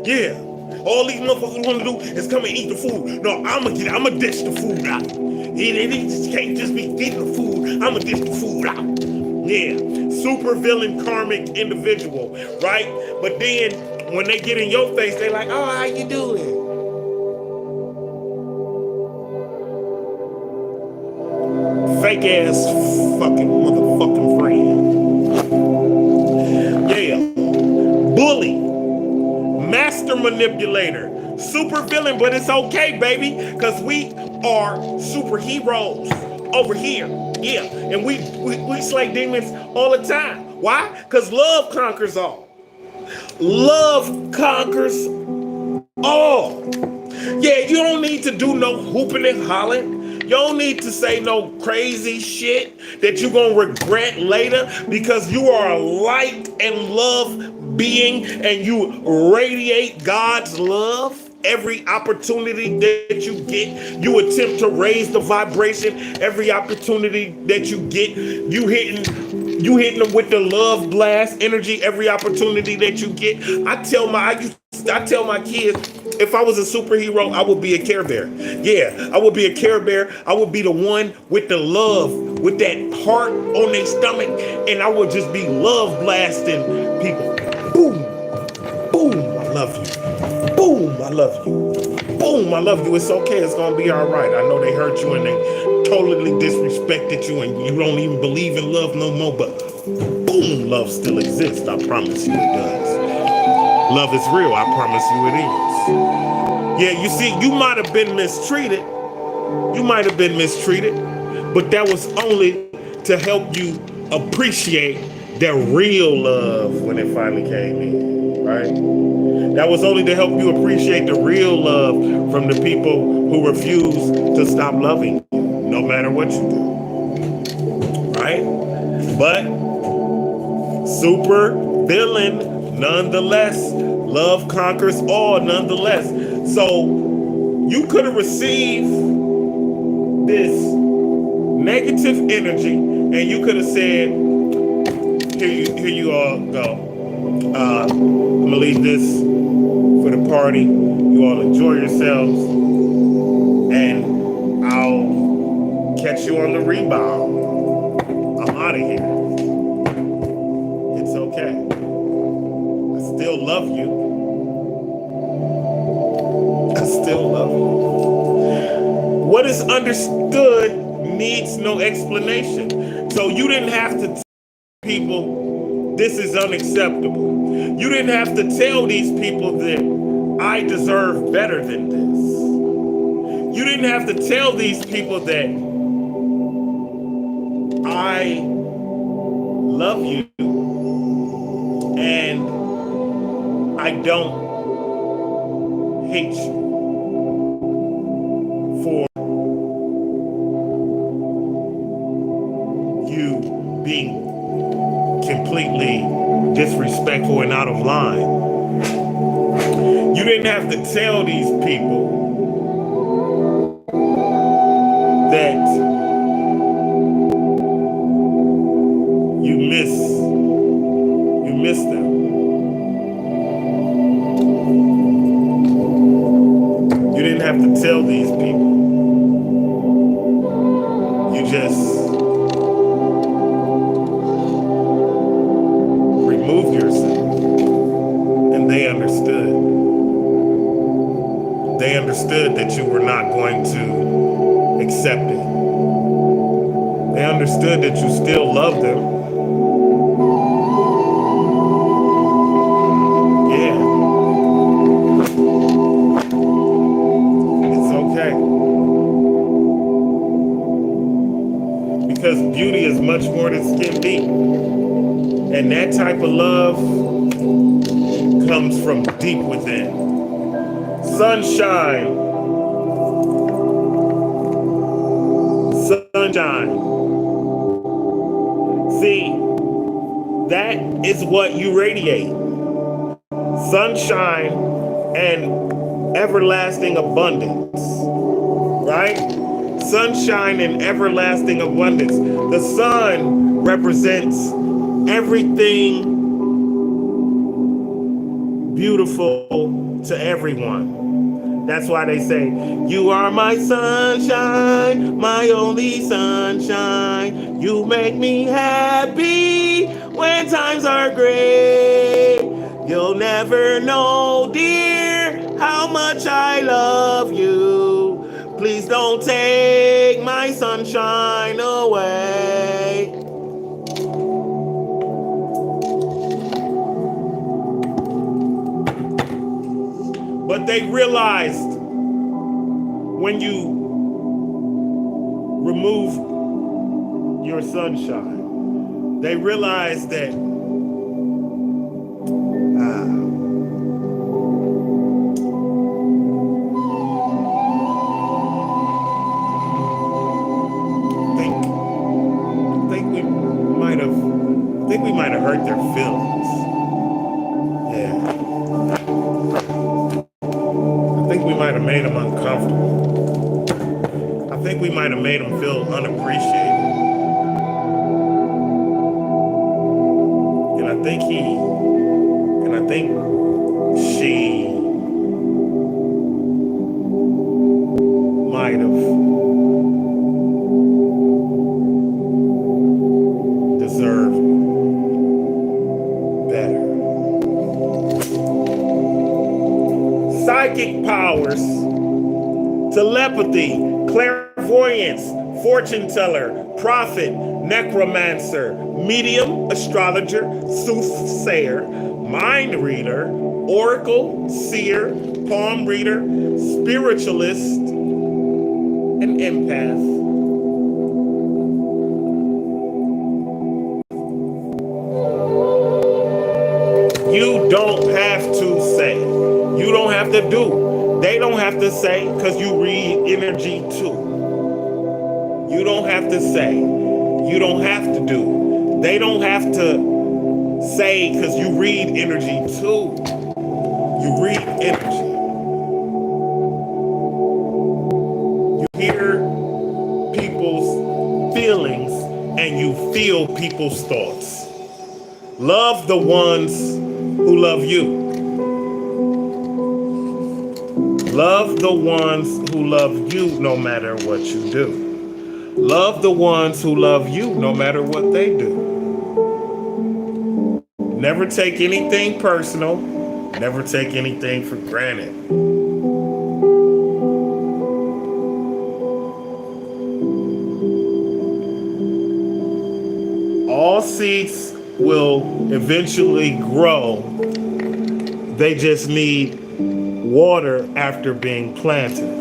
S3: Yeah, all these motherfuckers want to do is come and eat the food. No, I'ma dish the food out. They just can't just be eating the food. I'ma dish the food out. Yeah, super villain karmic individual, right? But then when they get in your face, they like, oh, how you doing? Fake ass fucking motherfucking friend. Yeah, bully, master manipulator, super villain, but it's okay, baby, because we are superheroes over here. Yeah, and we slay demons all the time. Why? Because love conquers all. Love conquers all. Yeah, you don't need to do no hooping and hollering. You don't need to say no crazy shit that you're going to regret later, because you are a light and love being, and you radiate God's love. Every opportunity that you get, you attempt to raise the vibration. Every opportunity that you get, you hitting them with the love blast energy. Every opportunity that you get, I tell my kids, if I was a superhero, I would be a Care Bear. Yeah, I would be a Care Bear. I would be the one with the love, with that heart on their stomach, and I would just be love blasting people. Boom, boom, I love you. Boom, I love you. Boom, I love you. It's okay. It's going to be all right. I know they hurt you and they totally disrespected you and you don't even believe in love no more, but boom, love still exists. I promise you it does. Love is real. I promise you it is. Yeah, you see, you might have been mistreated. But that was only to help you appreciate the real love when it finally came in, right? That was only to help you appreciate the real love from the people who refuse to stop loving you, no matter what you do, right? But super villain, nonetheless. Love conquers all, nonetheless. So you could have received this negative energy, and you could have said, here you all go. I'm gonna leave this for the party. You all enjoy yourselves, and I'll catch you on the rebound. I'm out of here. It's okay. I still love you. I still love you. What is understood needs no explanation. So you didn't have to tell people this is unacceptable. You didn't have to tell these people that I deserve better than this. You didn't have to tell these people that I love you and I don't hate you for out of line. You didn't have to tell these people that you miss them. You didn't have to tell these people. You just removed yourself, and they understood. They understood that you were not going to accept it. They understood that you still loved them. Yeah. It's okay. Because beauty is much more than skin deep. And that type of love comes from deep within. Sunshine. Sunshine. See, that is what you radiate. Sunshine and everlasting abundance. Right? Sunshine and everlasting abundance. The sun represents everything beautiful to everyone. That's why they say, you are my sunshine, my only sunshine. You make me happy when times are gray. You'll never know, dear, how much I love you. Please don't take my sunshine away. But they realized when you remove your sunshine, they realized that I think we might have hurt their feelings. Yeah. I think we might have made them uncomfortable. I think we might have made them feel unappreciated. And I think she might have deserved better. Psychic powers, telepathy, clairvoyance, fortune teller, prophet, necromancer, medium, astrologer, soothsayer, mind reader, oracle, seer, palm reader, spiritualist, and empath. You don't have to say. You don't have to do. They don't have to say because you read energy too. You don't have to say. You don't have to do. They don't have to say because you read energy too. You read energy. You hear people's feelings and you feel people's thoughts. Love the ones who love you. Love the ones who love you no matter what you do. Love the ones who love you no matter what they do. Never take anything personal. Never take anything for granted. All seeds will eventually grow. They just need water after being planted.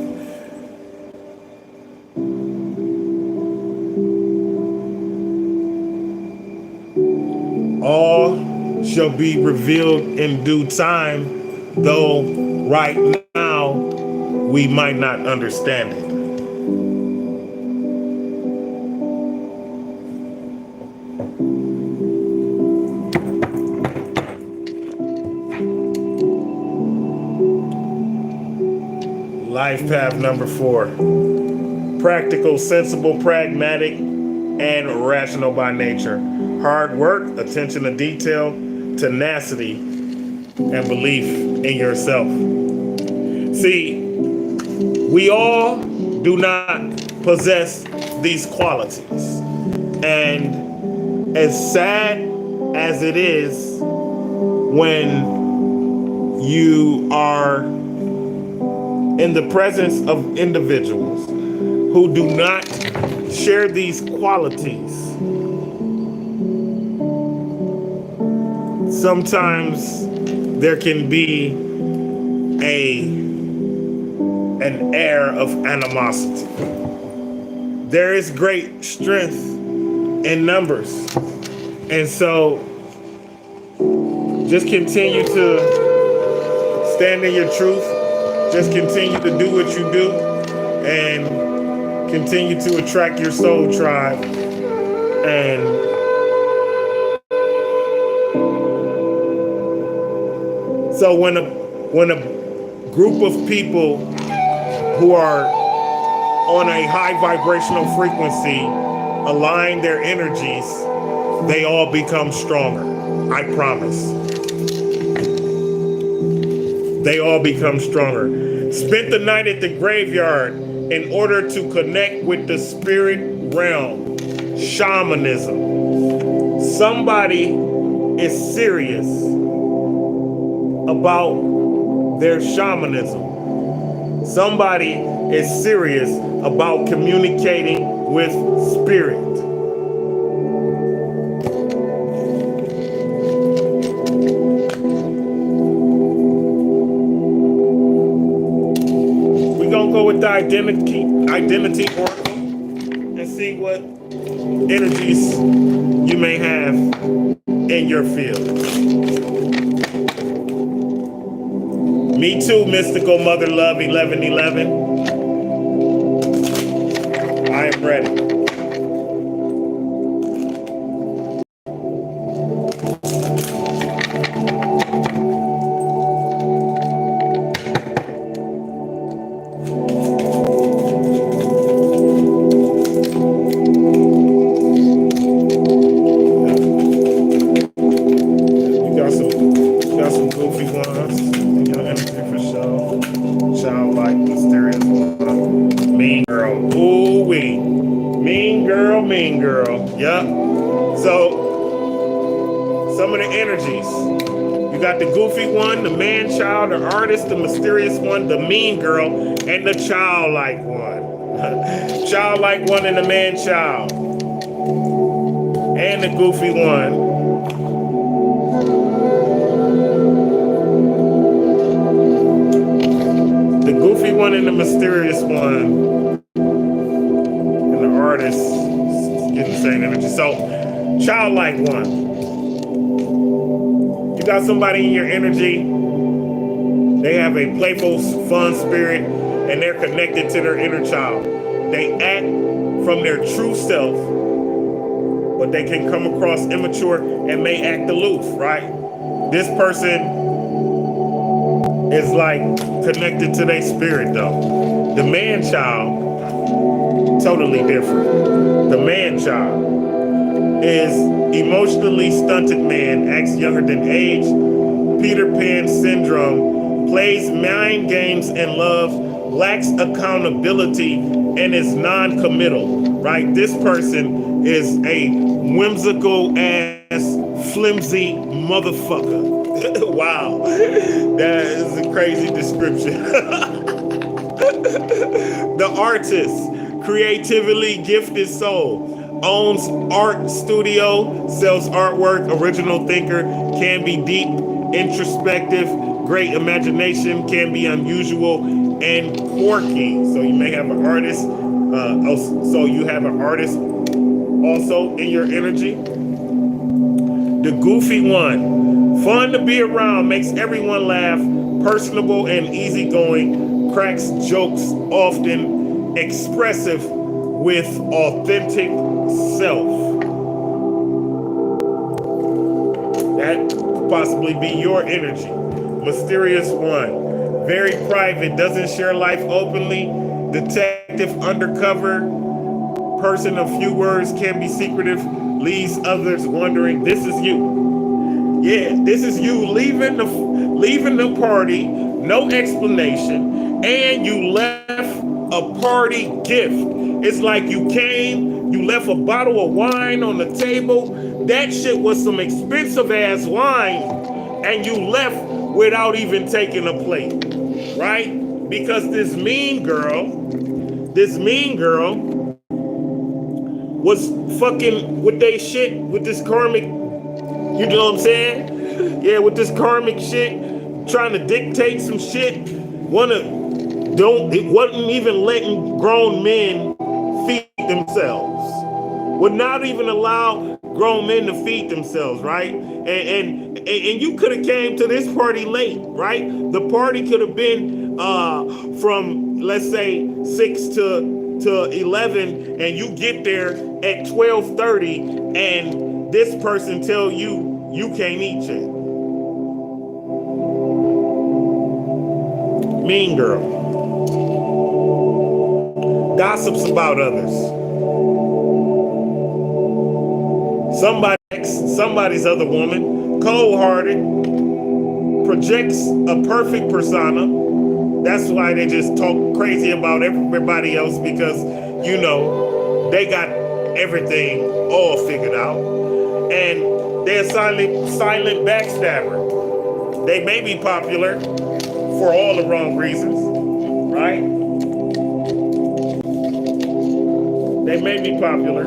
S3: All shall be revealed in due time, though right now we might not understand it. Life path number 4. Practical, sensible, pragmatic, and rational by nature. Hard work, attention to detail, tenacity, and belief in yourself. See, we all do not possess these qualities. And as sad as it is when you are in the presence of individuals who do not share these qualities, sometimes there can be an air of animosity. There is great strength in numbers. And so just continue to stand in your truth. Just continue to do what you do and continue to attract your soul tribe. And so when a group of people who are on a high vibrational frequency align their energies, they all become stronger. I promise. They all become stronger. Spent the night at the graveyard in order to connect with the spirit realm. Shamanism. Somebody is serious about their shamanism. Somebody is serious about communicating with spirit. We're gonna go with the identity oracle and see what energies you may have in your field. Me too, mystical mother love 1111. I am ready. You got some goofy ones. Your energy for sure. Childlike, mysterious one. Mean girl. Ooh wee. Mean girl, mean girl. Yup. So, some of the energies. You got the goofy one, the man child, the artist, the mysterious one, the mean girl, and the childlike one. Childlike one and the man child. And the goofy one. The goofy one and the mysterious one. And the artist getting the same energy. So, childlike one. You got somebody in your energy. They have a playful, fun spirit, and they're connected to their inner child. They act from their true self, but they can come across immature and may act aloof, right? This person is like connected to their spirit though. The man child, totally different. The man child is emotionally stunted man, acts younger than age, Peter Pan syndrome, plays mind games and love, lacks accountability, and is non-committal, right? This person is a whimsical ass, flimsy motherfucker. Wow, that is a crazy description. The artist, creatively gifted soul, owns art studio, sells artwork, original thinker, can be deep, introspective, great imagination, can be unusual and quirky. So you may have an artist. So you have an artist also in your energy. The goofy one, fun to be around, makes everyone laugh, personable and easygoing, cracks jokes often, expressive with authentic self. That could possibly be your energy. Mysterious one, very private, doesn't share life openly. Detective, undercover, person of few words, can be secretive, leaves others wondering. This is you. Yeah, this is you leaving the party, no explanation, and you left a party gift. It's like you came, you left a bottle of wine on the table. That shit was some expensive ass wine, and you left without even taking a plate, right? Because this mean girl was fucking with they shit, with this karmic, you know what I'm saying? Yeah, with this karmic shit, trying to dictate some shit. It wasn't even letting grown men feed themselves. Would not even allow grown men to feed themselves, right? And you could have came to this party late, right? The party could have been from, let's say, 6 to 11, and you get there at 12:30, and this person tell you can't eat yet. Mean girl. Gossips about others. Somebody's other woman. Cold-hearted. Projects a perfect persona. That's why they just talk crazy about everybody else, because, you know, they got everything all figured out. And they're a silent backstabber. They may be popular for all the wrong reasons, right? They may be popular.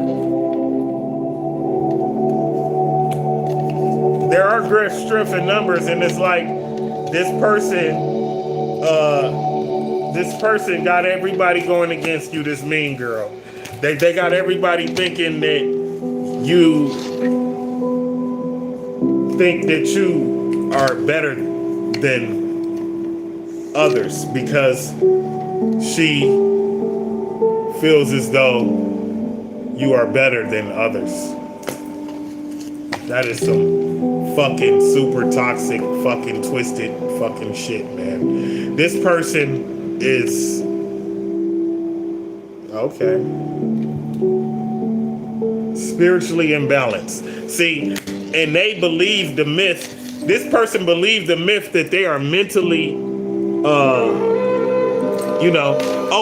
S3: There are great strength in numbers, and it's like this person got everybody going against you, this mean girl. They got everybody thinking that you think that you are better than others because she feels as though you are better than others. That is some fucking super toxic, fucking twisted fucking shit, man. This person is okay. Spiritually imbalanced. See, and they believe the myth. This person believed the myth that they are mentally, oh,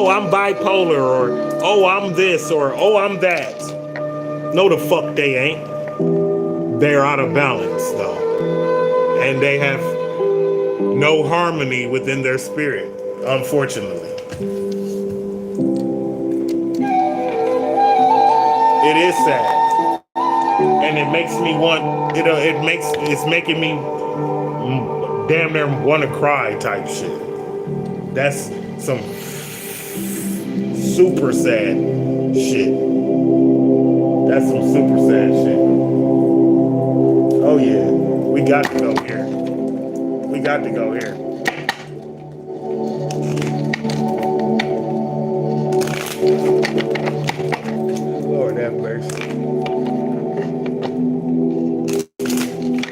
S3: I'm bipolar, or oh, I'm this, or oh, I'm that. No, the fuck they ain't. They're out of balance, though. And they have no harmony within their spirit, unfortunately. It is sad. And it makes me want, it's making me damn near want to cry type shit. That's some super sad shit. That's some super sad shit. Oh yeah, we got to go here. We got to go here. Lord have mercy.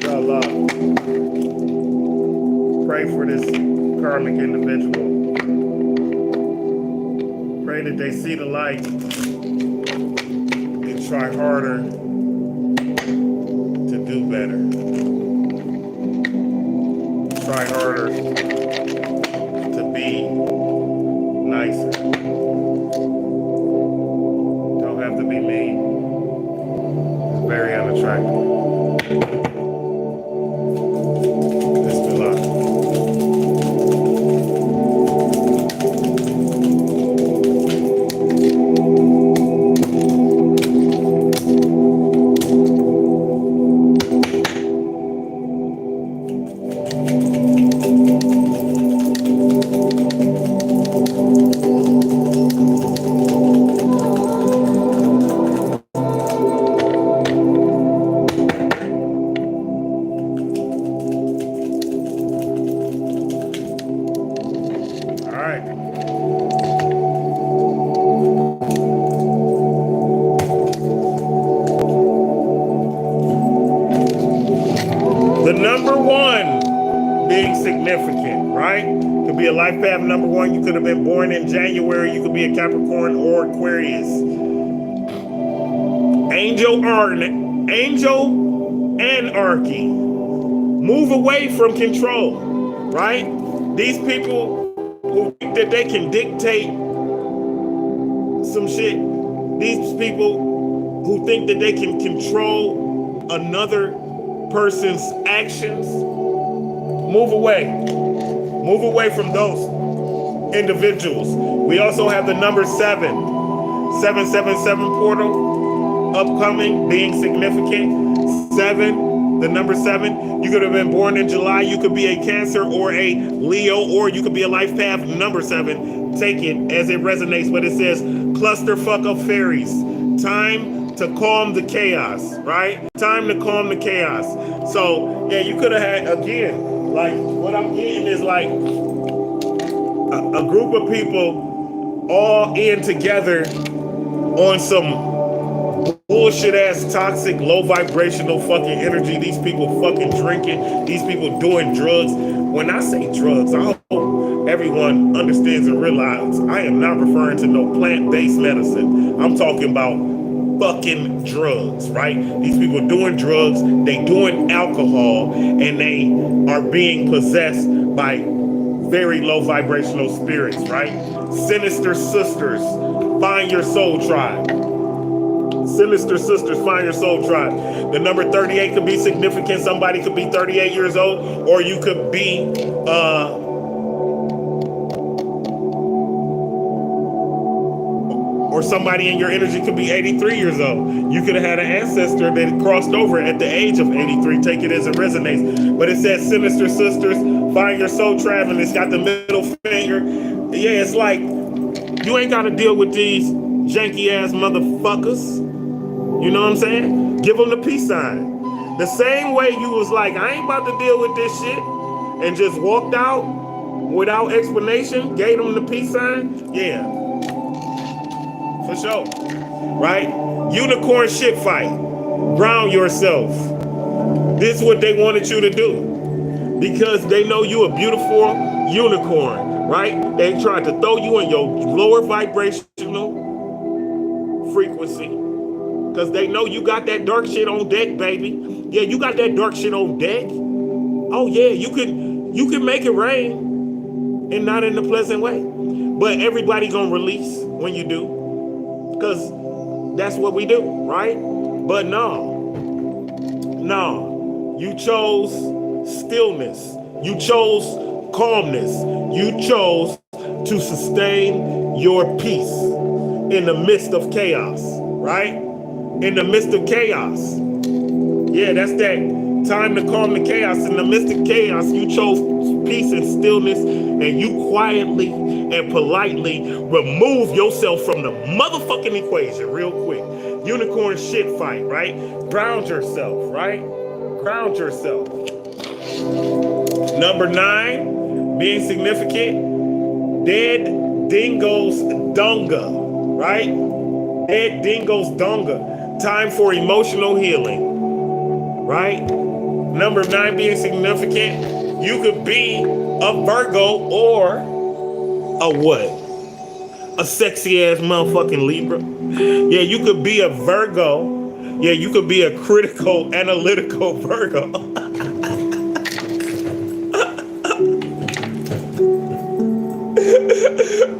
S3: Allah, pray for this karmic individual. Pray that they see the light and try harder to do better. Try harder to be nicer. Don't have to be mean. It's very unattractive. Capricorn. You could have been born in January. You could be a Capricorn or Aquarius. Angel anarchy. Move away from control, right? These people who think that they can dictate some shit. These people who think that they can control another person's actions. Move away. Move away from those individuals. We also have the number 777 portal upcoming, being significant. 7, the number 7. You could have been born in July. You could be a Cancer or a Leo, or you could be a life path number 7. Take it as it resonates, but it says clusterfuck of fairies. Time to calm the chaos, right? Time to calm the chaos. So, yeah, you could have had, again, like, what I'm getting is like a group of people all in together on some bullshit ass, toxic, low vibrational fucking energy. These people fucking drinking, these people doing drugs. When I say drugs, I hope everyone understands and realizes I am not referring to no plant-based medicine. I'm talking about fucking drugs, right? These people doing drugs, they doing alcohol, and they are being possessed by very low vibrational spirits, right? Sinister sisters, find your soul tribe. Sinister sisters, find your soul tribe. The number 38 could be significant. Somebody could be 38 years old, or you could be or somebody in your energy could be 83 years old. You could have had an ancestor that crossed over at the age of 83. Take it as it resonates. But it says sinister sisters, find your soul tribe, and it's got the middle finger. Yeah, it's like you ain't got to deal with these janky ass motherfuckers. You know what I'm saying? Give them the peace sign. The same way you was like, I ain't about to deal with this shit, and just walked out without explanation, gave them the peace sign. Yeah. For sure. Right? Unicorn shit fight. Ground yourself. This is what they wanted you to do. Because they know you a beautiful unicorn, right? They tried to throw you in your lower vibrational frequency. Because they know you got that dark shit on deck, baby. Yeah, you got that dark shit on deck. Oh yeah, you can make it rain, and not in a pleasant way. But everybody gonna release when you do. Because that's what we do, right? But no, you chose stillness. You chose calmness. You chose to sustain your peace in the midst of chaos, right? In the midst of chaos. Yeah, that's that time to calm the chaos. In the midst of chaos, you chose peace and stillness, and you quietly and politely remove yourself from the motherfucking equation real quick. Unicorn shit fight, right? Ground yourself, right? Ground yourself. Number 9, being significant, dead dingoes donga, right? Dead dingoes donga. Time for emotional healing, right? Number 9 being significant, you could be a Virgo or a what? A sexy ass motherfucking Libra. Yeah, you could be a Virgo. Yeah, you could be a critical, analytical Virgo.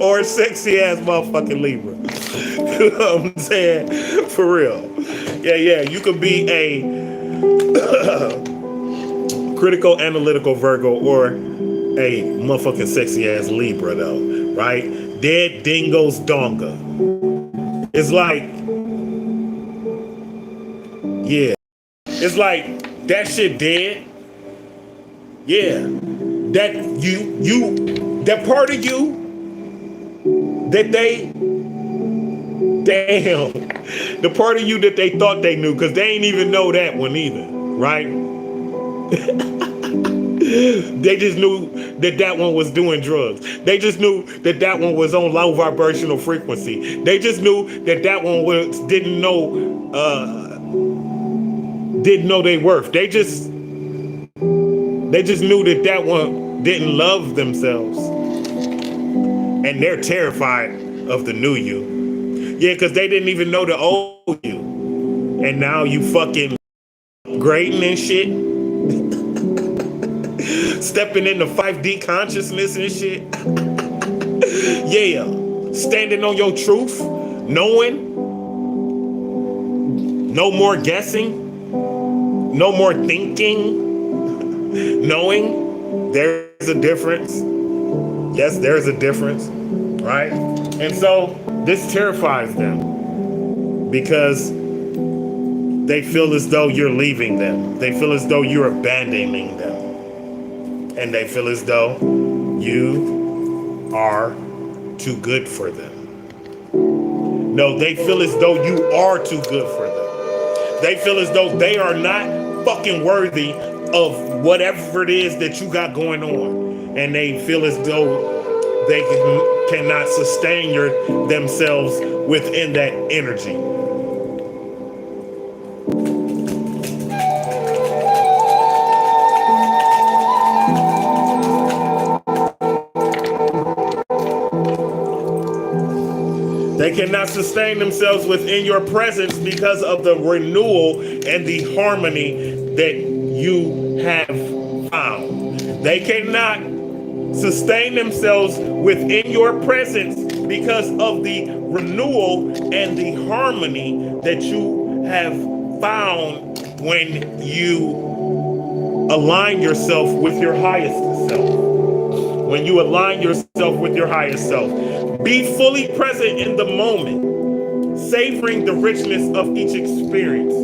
S3: Or a sexy ass motherfucking Libra. You know what I'm saying? For real. Yeah, you could be a critical, analytical Virgo or a motherfucking sexy ass Libra though, right? Dead dingoes donga. It's like, yeah. It's like that shit dead. Yeah. That that part of you that they, damn, the part of you that they thought they knew, because they ain't even know that one either, right? They just knew that one was doing drugs. They just knew that one was on low vibrational frequency. They just knew that one didn't know their worth. They just knew that one didn't love themselves. And they're terrified of the new you. Yeah, because they didn't even know the old you. And now you fucking grading and shit. Stepping into 5D consciousness and shit. Yeah. Standing on your truth. Knowing. No more guessing. No more thinking. Knowing. There's a difference. Yes, there's a difference. Right? And so this terrifies them. Because they feel as though you're leaving them. They feel as though you're abandoning them. And they feel as though you are too good for them. No, they feel as though you are too good for them. They feel as though they are not fucking worthy of whatever it is that you got going on. And they feel as though they cannot sustain themselves within that energy. They cannot sustain themselves within your presence because of the renewal and the harmony that you have found. They cannot sustain themselves within your presence because of the renewal and the harmony that you have found when you align yourself with your highest self. When you align yourself with your highest self. Be fully present in the moment, savoring the richness of each experience.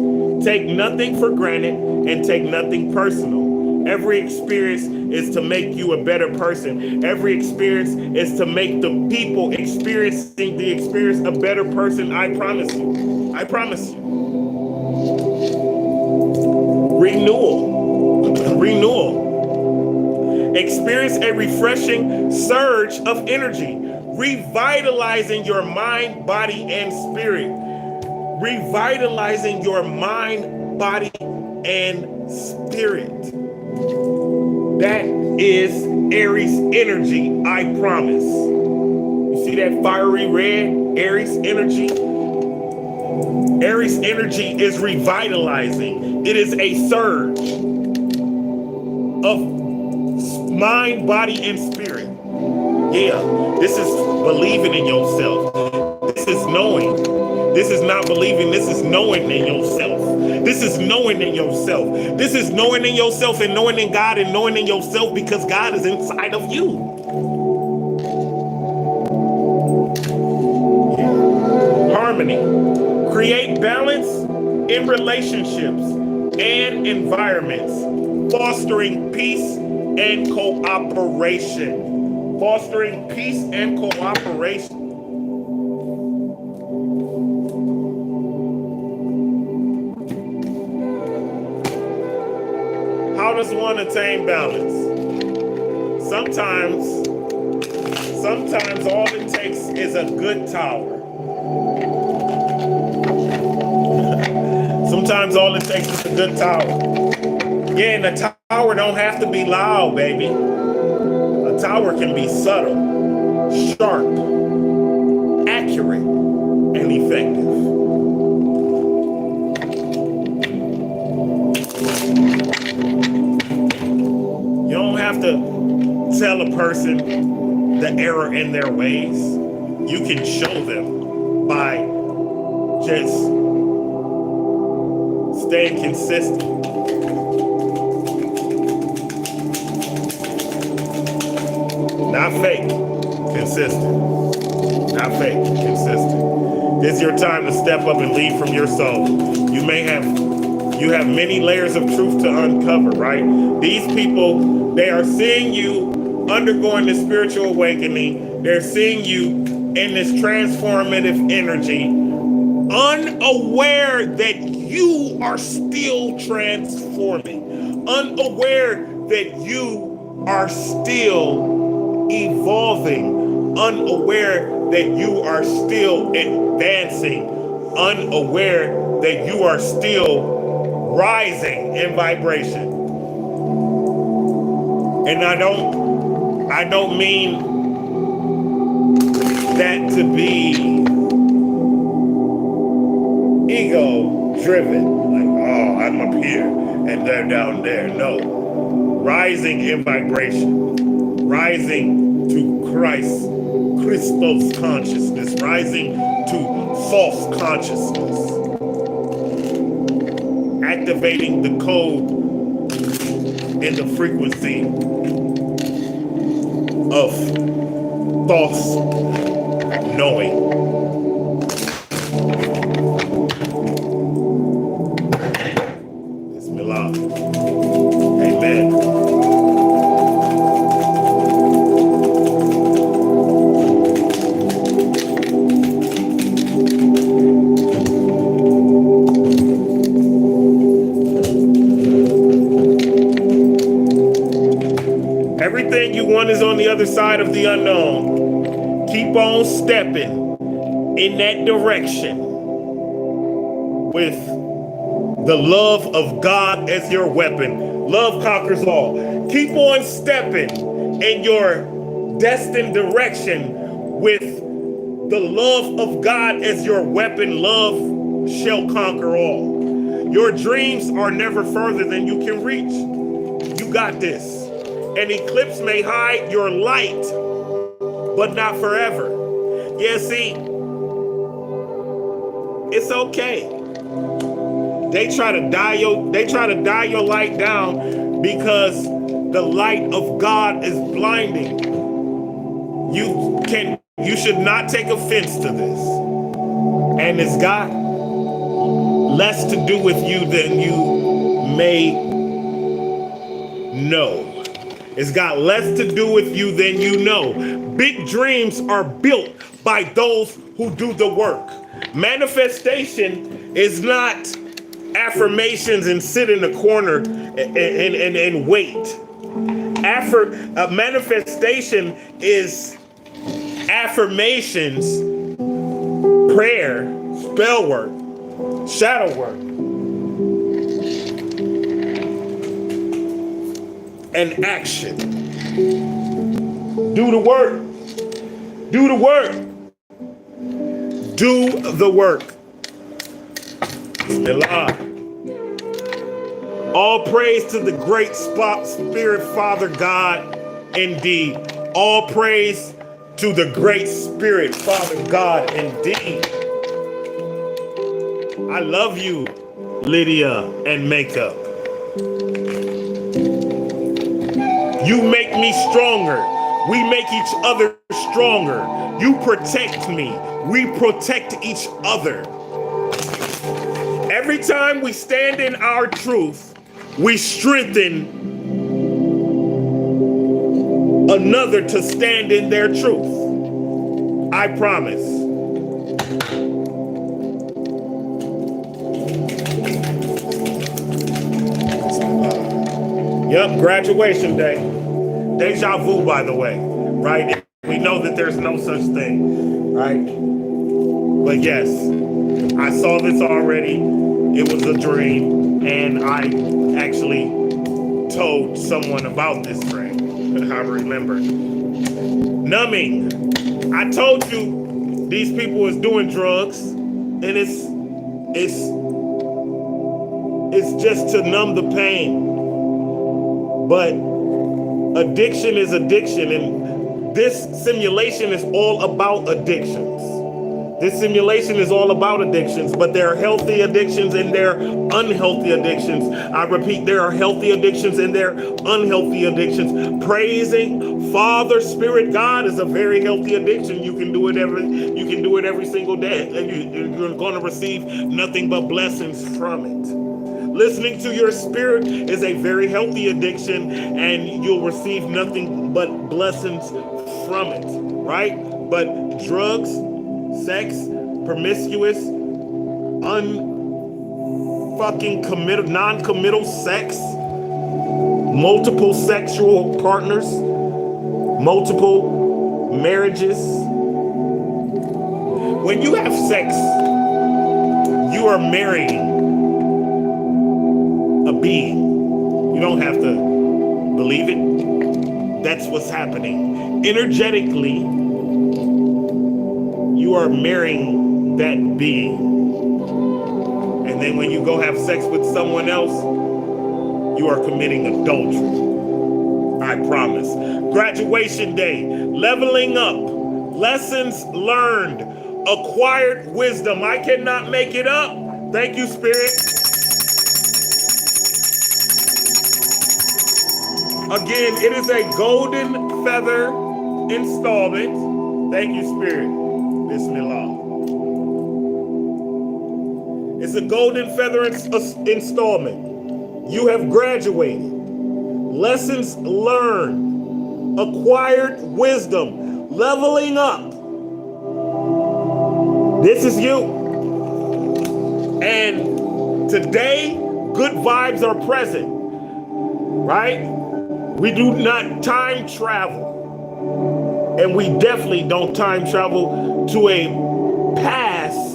S3: Take nothing for granted and take nothing personal. Every experience is to make you a better person. Every experience is to make the people experiencing the experience a better person. I promise you. I promise you. Renewal. Renewal. Experience a refreshing surge of energy. Revitalizing your mind, body, and spirit. Revitalizing your mind, body, and spirit. That is Aries energy, I promise. You see that fiery red Aries energy? Aries energy is revitalizing. It is a surge of mind, body, and spirit. Yeah, this is believing in yourself. This is knowing. This is not believing. This is knowing in yourself. This is knowing in yourself. This is knowing in yourself and knowing in God and knowing in yourself because God is inside of you. Yeah. Harmony. Create balance in relationships and environments, fostering peace and cooperation. Fostering peace and cooperation. How does one attain balance? Sometimes all it takes is a good tower. Sometimes all it takes is a good tower. Yeah, and the tower don't have to be loud, baby. A tower can be subtle, sharp, accurate, and effective. You don't have to tell a person the error in their ways. You can show them by just staying consistent. Not fake, consistent. Not fake, consistent. This is your time to step up and lead from your soul. You have many layers of truth to uncover, right? These people, they are seeing you undergoing this spiritual awakening. They're seeing you in this transformative energy, unaware that you are still transforming, unaware that you are still evolving, unaware that you are still advancing, unaware that you are still rising in vibration. And I don't mean that to be ego driven. Like, oh, I'm up here and they're down there. No. Rising in vibration. Rising to Christos consciousness. Rising to false consciousness. Activating the code in the frequency of false knowing. Bismillah. Amen. Everything you want is on the other side of the unknown. Keep on stepping in that direction with the love of God as your weapon. Love conquers all. Keep on stepping in your destined direction with the love of God as your weapon. Love shall conquer all. Your dreams are never further than you can reach. You got this. An eclipse may hide your light, but not forever. Yeah, see, it's okay. They try to die your light down because the light of God is blinding. You should not take offense to this. And it's got less to do with you than you may know. It's got less to do with you than you know. Big dreams are built by those who do the work. Manifestation is not affirmations and sit in the corner and wait. Manifestation is affirmations, prayer, spell work, shadow work, and action. Do the work. Do the work. Do the work. Bismillah. All praise to the great Spirit Father God indeed. All praise to the great Spirit Father God indeed. I love you, Lydia and Makeup. You make me stronger. We make each other stronger. You protect me. We protect each other. Every time we stand in our truth, we strengthen another to stand in their truth. I promise. Yep, graduation day. Deja vu, by the way, right? We know that there's no such thing, right? But yes, I saw this already. It was a dream, and I actually told someone about this dream. I remember. Numbing. I told you these people is doing drugs, and it's just to numb the pain. But addiction is addiction, and this simulation is all about addictions. This simulation is all about addictions, but there are healthy addictions and there are unhealthy addictions. I repeat, there are healthy addictions and there are unhealthy addictions. Praising Father, Spirit, God is a very healthy addiction. You can do it every single day, and you're going to receive nothing but blessings from it. Listening to your spirit is a very healthy addiction, and you'll receive nothing but blessings from it, right? But drugs, sex, promiscuous, non-committal sex, multiple sexual partners, multiple marriages. When you have sex, you are marrying a being. You don't have to believe it. That's what's happening. Energetically, you are marrying that being. And then when you go have sex with someone else, you are committing adultery. I promise. Graduation day, leveling up, lessons learned, acquired wisdom. I cannot make it up. Thank you, Spirit. Again, it is a golden feather installment. Thank you, Spirit. Bismillah. It's a golden feather installment. You have graduated. Lessons learned. Acquired wisdom. Leveling up. This is you. And today, good vibes are present. Right? We do not time travel. And we definitely don't time travel to a past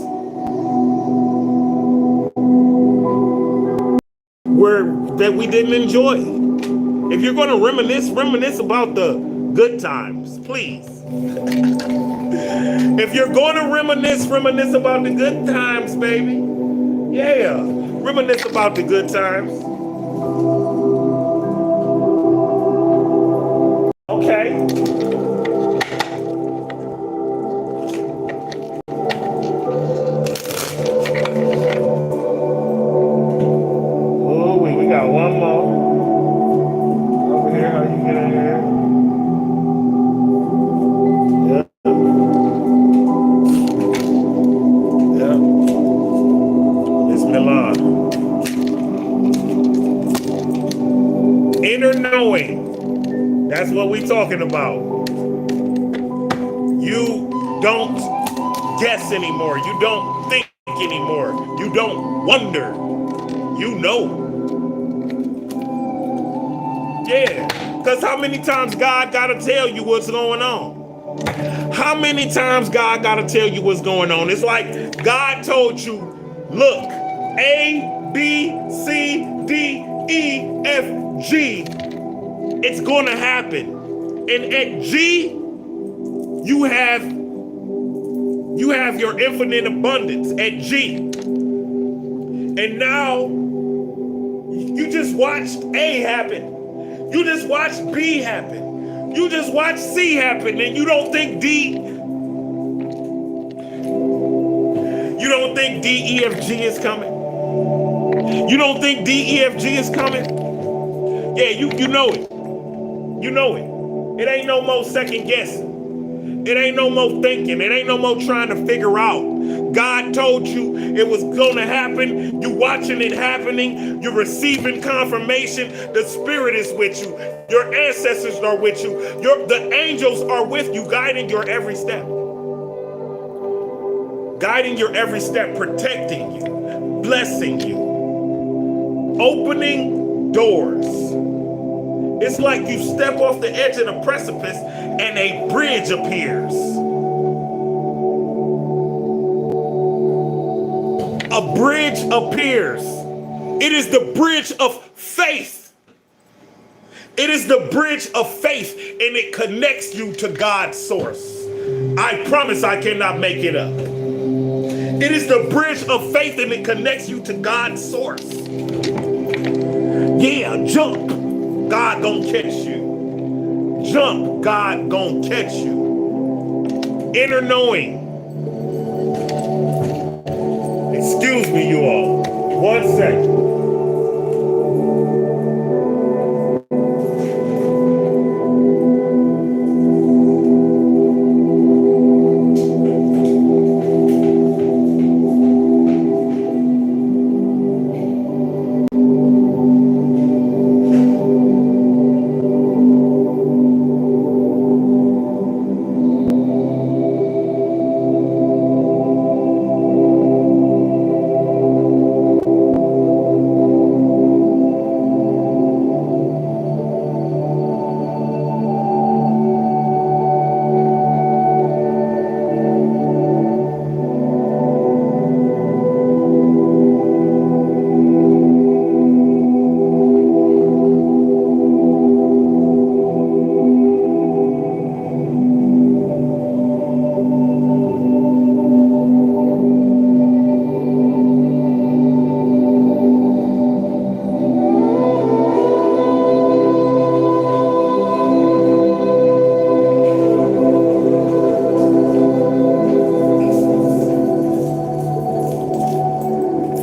S3: that we didn't enjoy. If you're going to reminisce about the good times, please. If you're going to reminisce about the good times, baby. Yeah, reminisce about the good times. Okay. That's what we're talking about. You don't guess anymore. You don't think anymore. You don't wonder. You know. Yeah. Because how many times God got to tell you what's going on? How many times God got to tell you what's going on? It's like God told you, look, A, B, C, D, E, F, G. It's going to happen. And at G, you have your infinite abundance at G. And now you just watched A happen. You just watched B happen. You just watched C happen, and you don't think D. You don't think D, E, F, G is coming. You don't think D, E, F, G is coming. Yeah, you know it. You know it. It ain't no more second guessing. It ain't no more thinking. It ain't no more trying to figure out. God told you it was going to happen. You watching it happening. You're receiving confirmation. The Spirit is with you. Your ancestors are with you. The angels are with you, guiding your every step. Guiding your every step, protecting you, blessing you, opening doors. It's like you step off the edge of the precipice and a bridge appears. A bridge appears. It is the bridge of faith. It is the bridge of faith, and it connects you to God's source. I promise I cannot make it up. It is the bridge of faith, and it connects you to God's source. Yeah, jump. God gon' catch you. Jump, God gon' catch you. Inner knowing. Excuse me, you all. 1 second.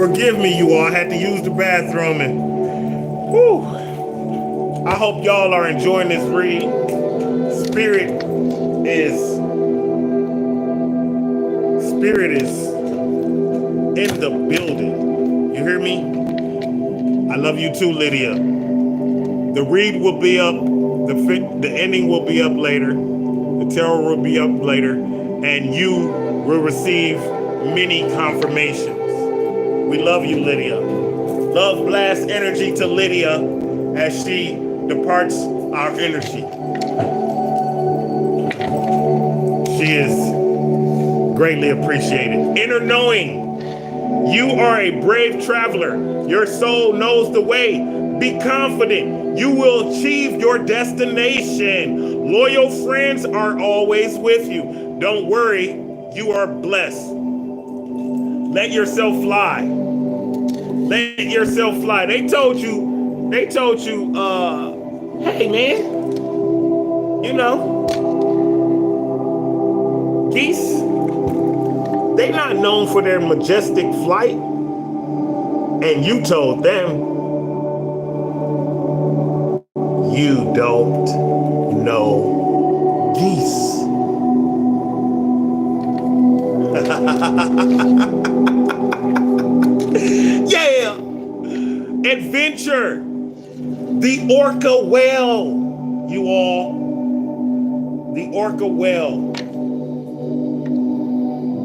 S3: Forgive me, you all. I had to use the bathroom and whew. I hope y'all are enjoying this read. Spirit is in the building. You hear me? I love you too, Lydia. The read will be up. The ending will be up later. The tarot will be up later. And you will receive many confirmations. We love you, Lydia. Love blast energy to Lydia as she departs our energy. She is greatly appreciated. Inner knowing. You are a brave traveler. Your soul knows the way. Be confident. You will achieve your destination. Loyal friends are always with you. Don't worry. You are blessed. Let yourself fly. Let yourself fly. They told you, hey man, you know, geese, they not known for their majestic flight. And you told them, you don't know geese. Yeah. Adventure. The orca whale. You all. The orca whale.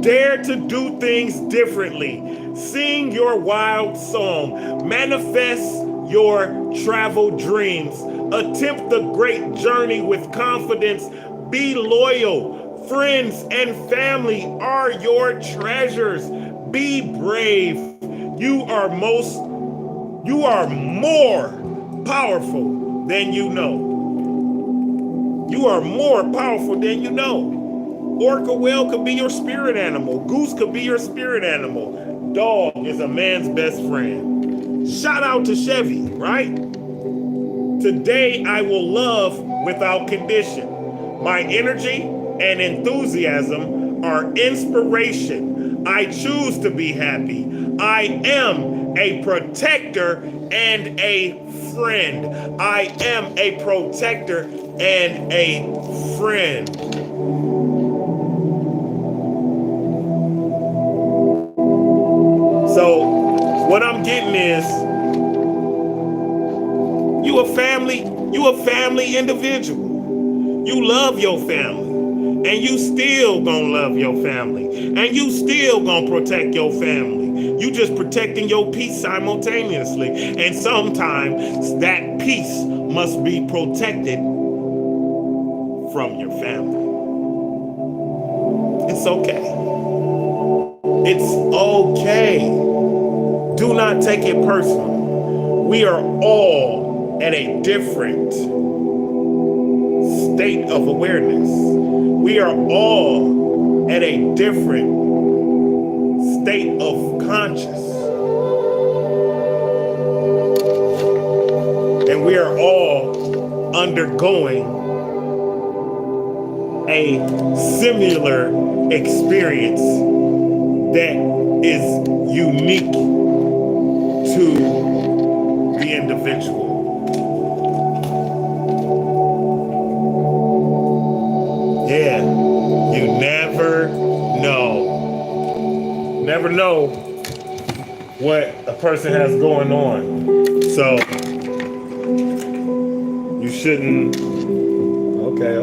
S3: Dare to do things differently. Sing your wild song. Manifest your travel dreams. Attempt the great journey with confidence. Be loyal. Friends and family are your treasures. Be brave. You are more powerful than you know. You are more powerful than you know. Orca whale could be your spirit animal. Goose could be your spirit animal. Dog is a man's best friend. Shout out to Chevy, right? Today I will love without condition. My energy and enthusiasm are inspiration. I choose to be happy. I am a protector and a friend. I am a protector and a friend. So what I'm getting is you a family individual. You love your family. And you still gonna love your family. And you still gonna protect your family. You just protecting your peace simultaneously. And sometimes that peace must be protected from your family. It's okay. It's okay. Do not take it personal. We are all at a different state of awareness. We are all at a different state of conscious. And we are all undergoing a similar experience that is unique to the individual. Yeah, you never know what a person has going on. So you shouldn't. Okay.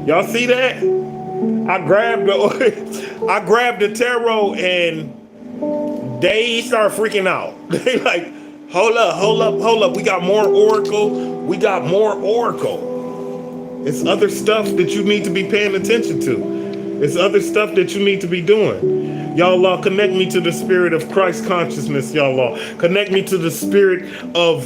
S3: Y'all see that? I grabbed the tarot and they start freaking out. They like, hold up. We got more oracle. It's other stuff that you need to be paying attention to. It's other stuff that you need to be doing. Y'all connect me to the spirit of Christ consciousness, y'all. Connect me to the spirit of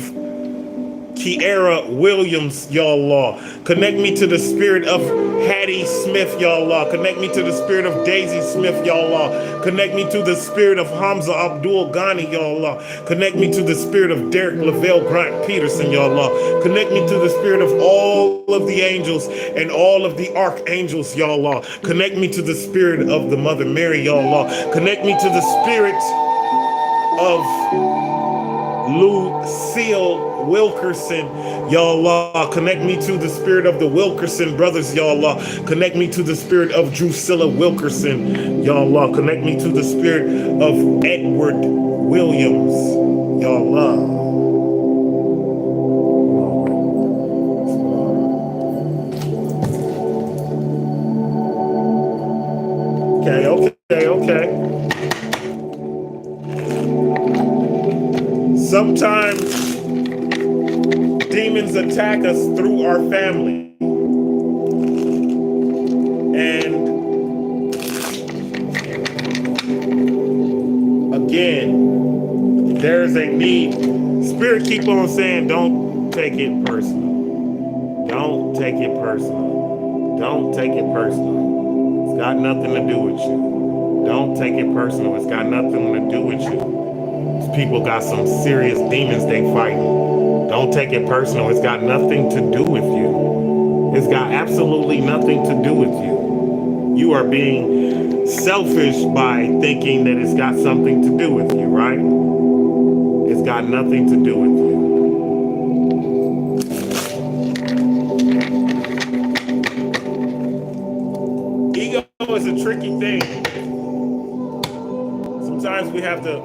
S3: Kiera Williams, ya Allah. Connect me to the spirit of Hattie Smith, ya Allah. Connect me to the spirit of Daisy Smith, ya Allah. Connect me to the spirit of Hamza Abdul Ghani, ya Allah. Connect me to the spirit of Derek Lavelle Grant Peterson, ya Allah. Connect me to the spirit of all of the angels and all of the archangels, ya Allah. Connect me to the spirit of the Mother Mary, ya Allah. Connect me to the spirit of Lucille Wilkerson, ya Allah. Connect me to the spirit of the Wilkerson brothers, ya Allah. Connect me to the spirit of Drusilla Wilkerson, ya Allah. Connect me to the spirit of Edward Williams, ya Allah. Okay. Sometimes demons attack us through our family. And again, there's a need. Spirit keep on saying, don't take it personal. Don't take it personal. Don't take it personal. It's got nothing to do with you. Don't take it personal. It's got nothing to do with you. People got some serious demons they fighting. Don't take it personal. It's got nothing to do with you. It's got absolutely nothing to do with you. You are being selfish by thinking that it's got something to do with you, right? It's got nothing to do with you. Ego is a tricky thing. Sometimes we have to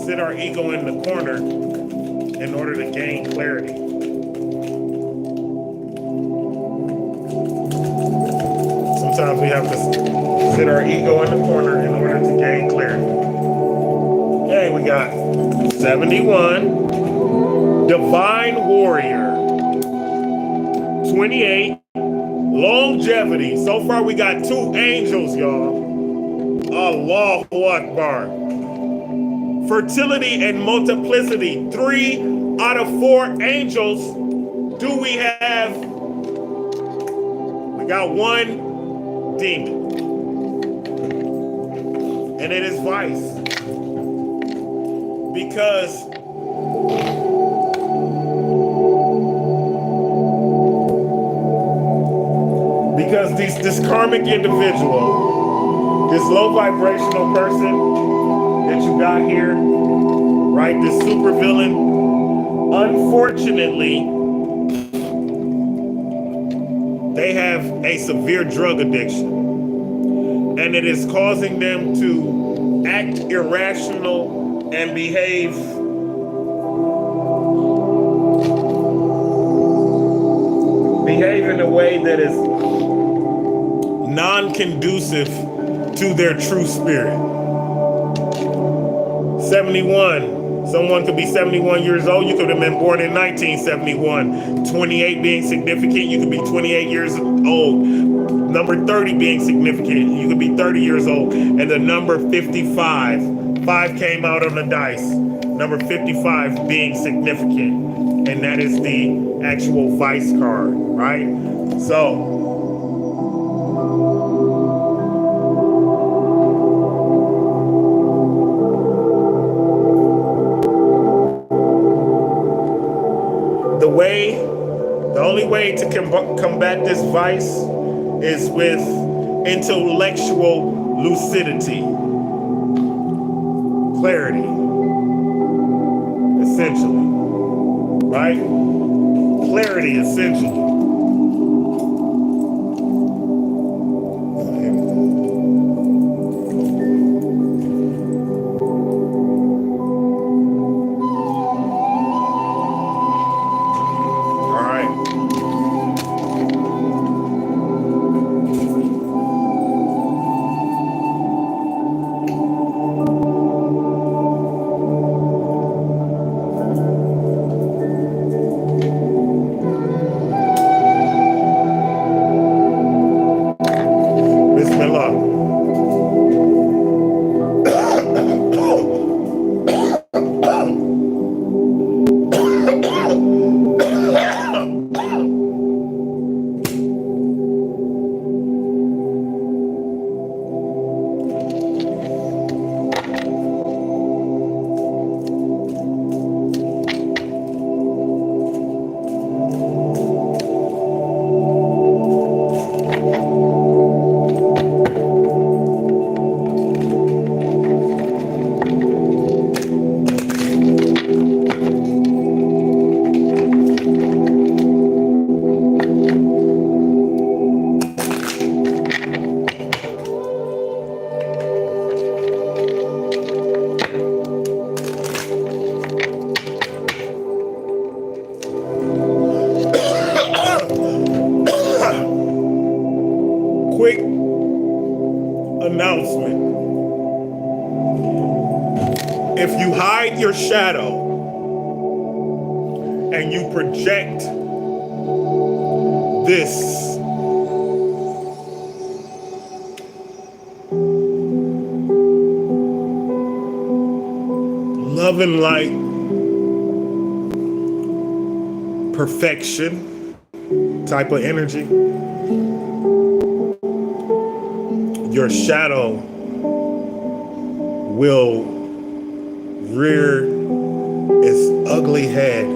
S3: sit our ego in the corner in order to gain clarity. Sometimes we have to sit our ego in the corner in order to gain clarity. Okay, we got 71, Divine Warrior, 28, Longevity. So far we got 2 angels, y'all. Allahu Akbar. Fertility and multiplicity. 3 out of 4 angels. Do we have? We got 1 demon. And it is vice. Because this karmic individual, this low vibrational person that you got here, right? This supervillain, unfortunately, they have a severe drug addiction, and it is causing them to act irrational and behave in a way that is non-conducive to their true spirit. 71. Someone could be 71 years old. You could have been born in 1971. 28 being significant. You could be 28 years old. Number 30 being significant. You could be 30 years old. And the number 55. 5 came out on the dice. Number 55 being significant. And that is the actual vice card, right? So, the only way to combat this vice is with intellectual lucidity, clarity, essentially, right? Clarity, essentially. quick announcement. If you hide your shadow and you project this love and light, perfection type of energy, your shadow will rear its ugly head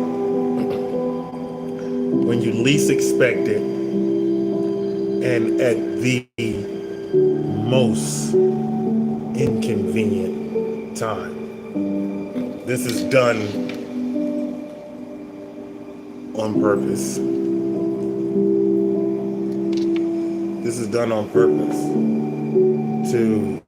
S3: when you least expect it and at the most inconvenient time. This is done on purpose. This is done on purpose to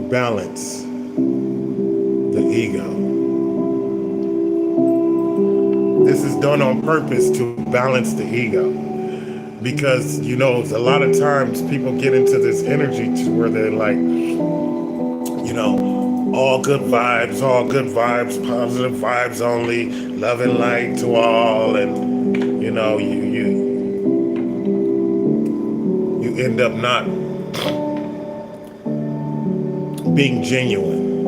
S3: balance the ego. This is done on purpose to balance the ego. Because, you know, a lot of times people get into this energy to where they're like, you know, all good vibes, positive vibes only, love and light to all, and you know, you end up not being genuine.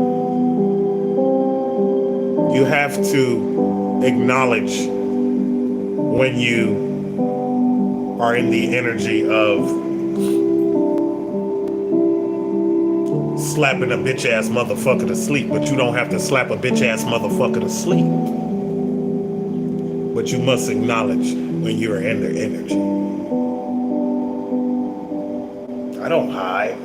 S3: You have to acknowledge when you are in the energy of slapping a bitch ass motherfucker to sleep, but you don't have to slap a bitch ass motherfucker to sleep. But you must acknowledge when you're in their energy. I don't hide,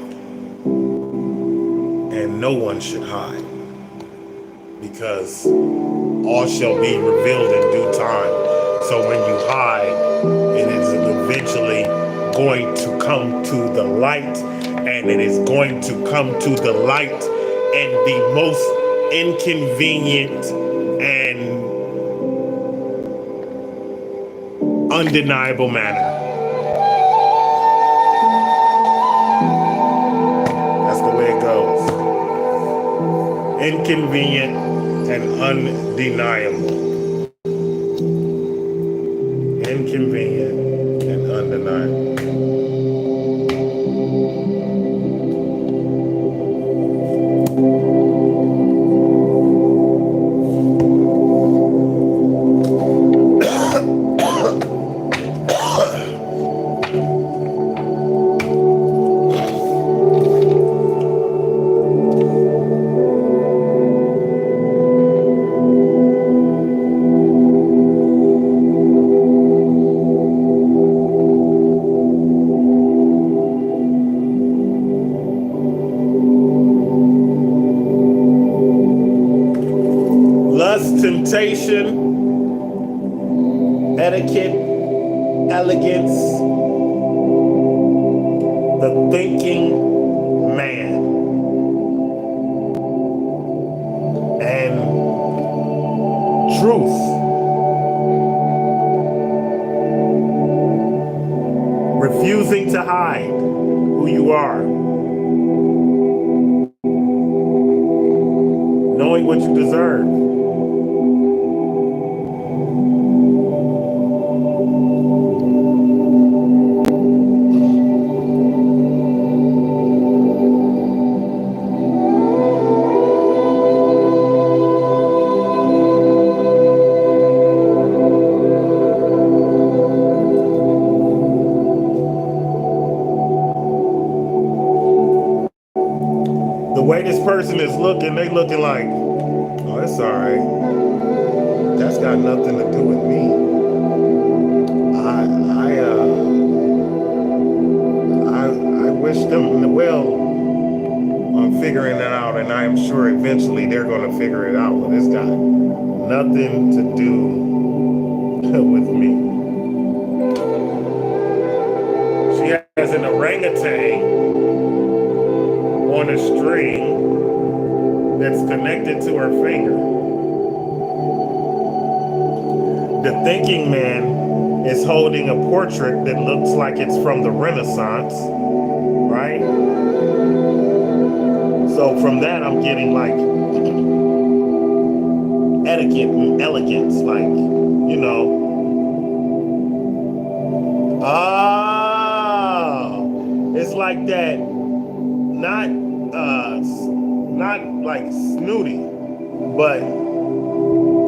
S3: and no one should hide, because all shall be revealed in due time. So when you hide, it is eventually going to come to the light, and it is going to come to the light in the most inconvenient and undeniable manner. That's the way it goes. Inconvenient and undeniable. Inconvenient and undeniable. Temptation, etiquette, elegance, the thinking man, and truth. Refusing to hide who you are. Knowing what you deserve. The way this person is looking, they looking like, oh, it's all right. That's got nothing to do with me. I wish them well on figuring that out, and I am sure eventually they're going to figure it out. But it's got nothing to do with me. She has an orangutan on a string that's connected to her finger. The thinking man is holding a portrait that looks like it's from the Renaissance, right? So from that, I'm getting like etiquette and elegance, like, you know. Oh, it's like that, not like snooty, but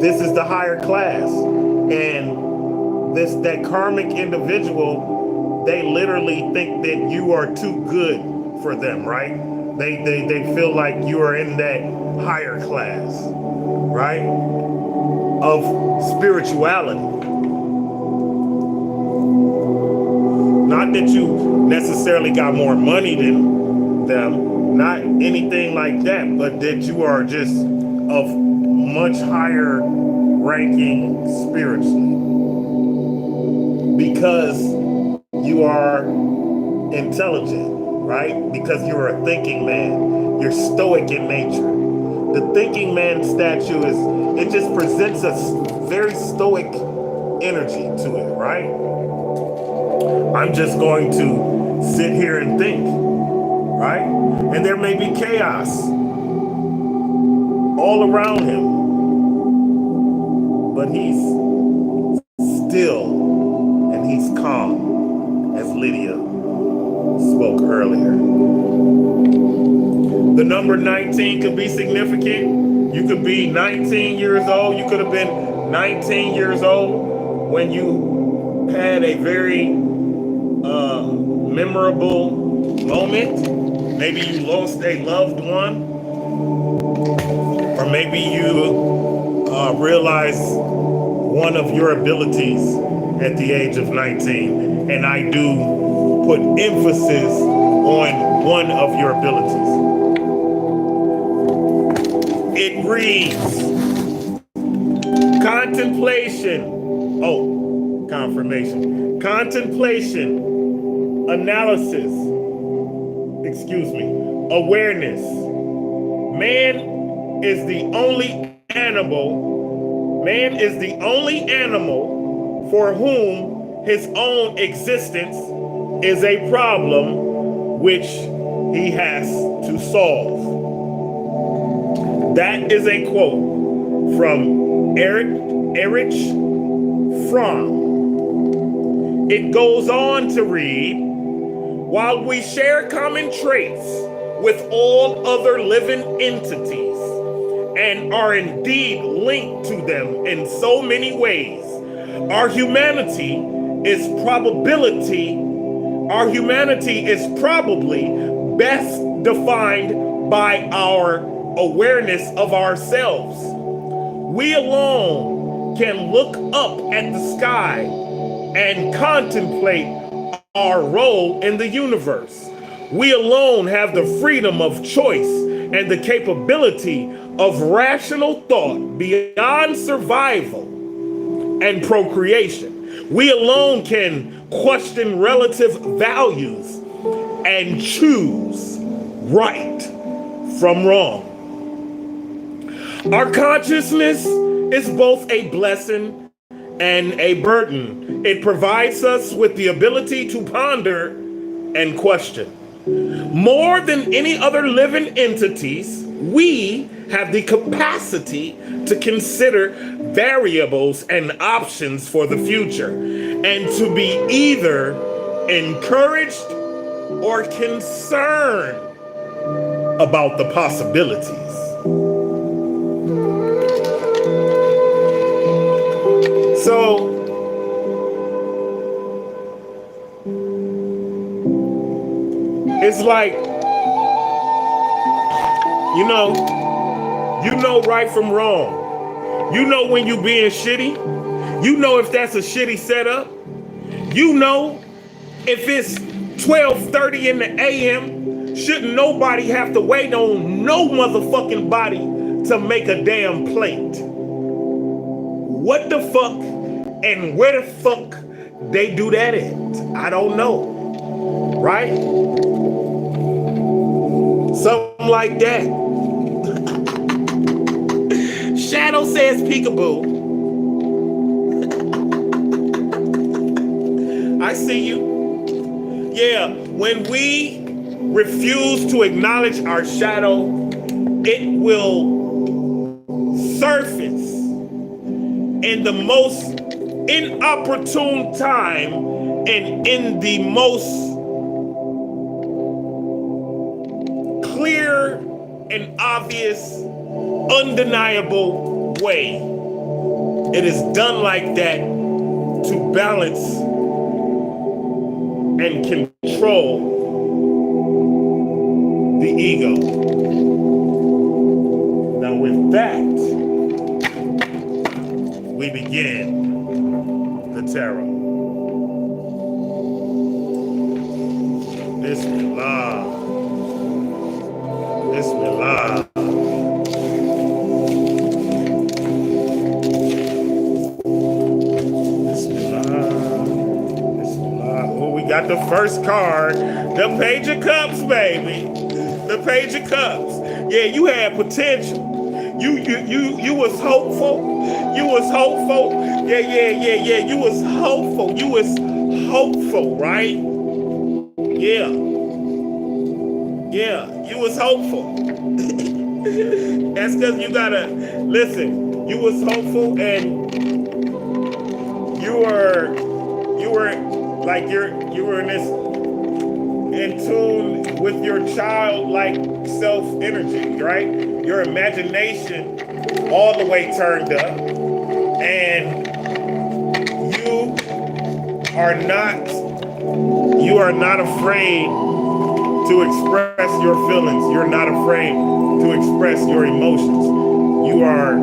S3: this is the higher class. And that karmic individual, they literally think that you are too good for them, right? They feel like you are in that higher class, right? Of spirituality. Not that you necessarily got more money than them, not anything like that, but that you are just of much higher ranking spiritually. Because you are intelligent, right? Because you're a thinking man. You're stoic in nature. The thinking man statue it just presents a very stoic energy to it, right? I'm just going to sit here and think, right? And there may be chaos all around him, but he's still and he's calm, as Lydia spoke earlier. The number 19 could be significant. You could be 19 years old. You could have been 19 years old when you had a very memorable moment. Maybe you lost a loved one, or maybe you realized one of your abilities at the age of 19. And I do put emphasis on one of your abilities. It reads, contemplation. Oh, confirmation. Contemplation. Analysis, awareness. Man is the only animal for whom his own existence is a problem which he has to solve. That is a quote from Erich Fromm. It goes on to read, while we share common traits with all other living entities and are indeed linked to them in so many ways, our humanity is probably best defined by our awareness of ourselves. We alone can look up at the sky and contemplate our role in the universe. We alone have the freedom of choice and the capability of rational thought beyond survival and procreation. We alone can question relative values and choose right from wrong. Our consciousness is both a blessing and a burden. It provides us with the ability to ponder and question. More than any other living entities, we have the capacity to consider variables and options for the future, and to be either encouraged or concerned about the possibilities. So, it's like, you know right from wrong. You know when you being shitty. You know if that's a shitty setup. You know if it's 12:30 in the AM, shouldn't nobody have to wait on no motherfucking body to make a damn plate. What the fuck and where the fuck they do that at? I don't know. Right? Something like that. Leo says peekaboo. I see you. Yeah, when we refuse to acknowledge our shadow, it will surface in the most inopportune time and in the most clear and obvious, undeniable way. It is done like that to balance and control the ego. Now with that, we begin the tarot. Bismillah. Bismillah. Got the first card, the Page of Cups, baby. The Page of Cups. Yeah, you had potential. You was hopeful. You was hopeful. Yeah. You was hopeful. You was hopeful, right? Yeah. You was hopeful. That's because you gotta listen. You was hopeful, and you were like you were in this in tune with your childlike self energy, right? Your imagination all the way turned up, and you are not afraid to express your feelings. You're not afraid to express your emotions. You are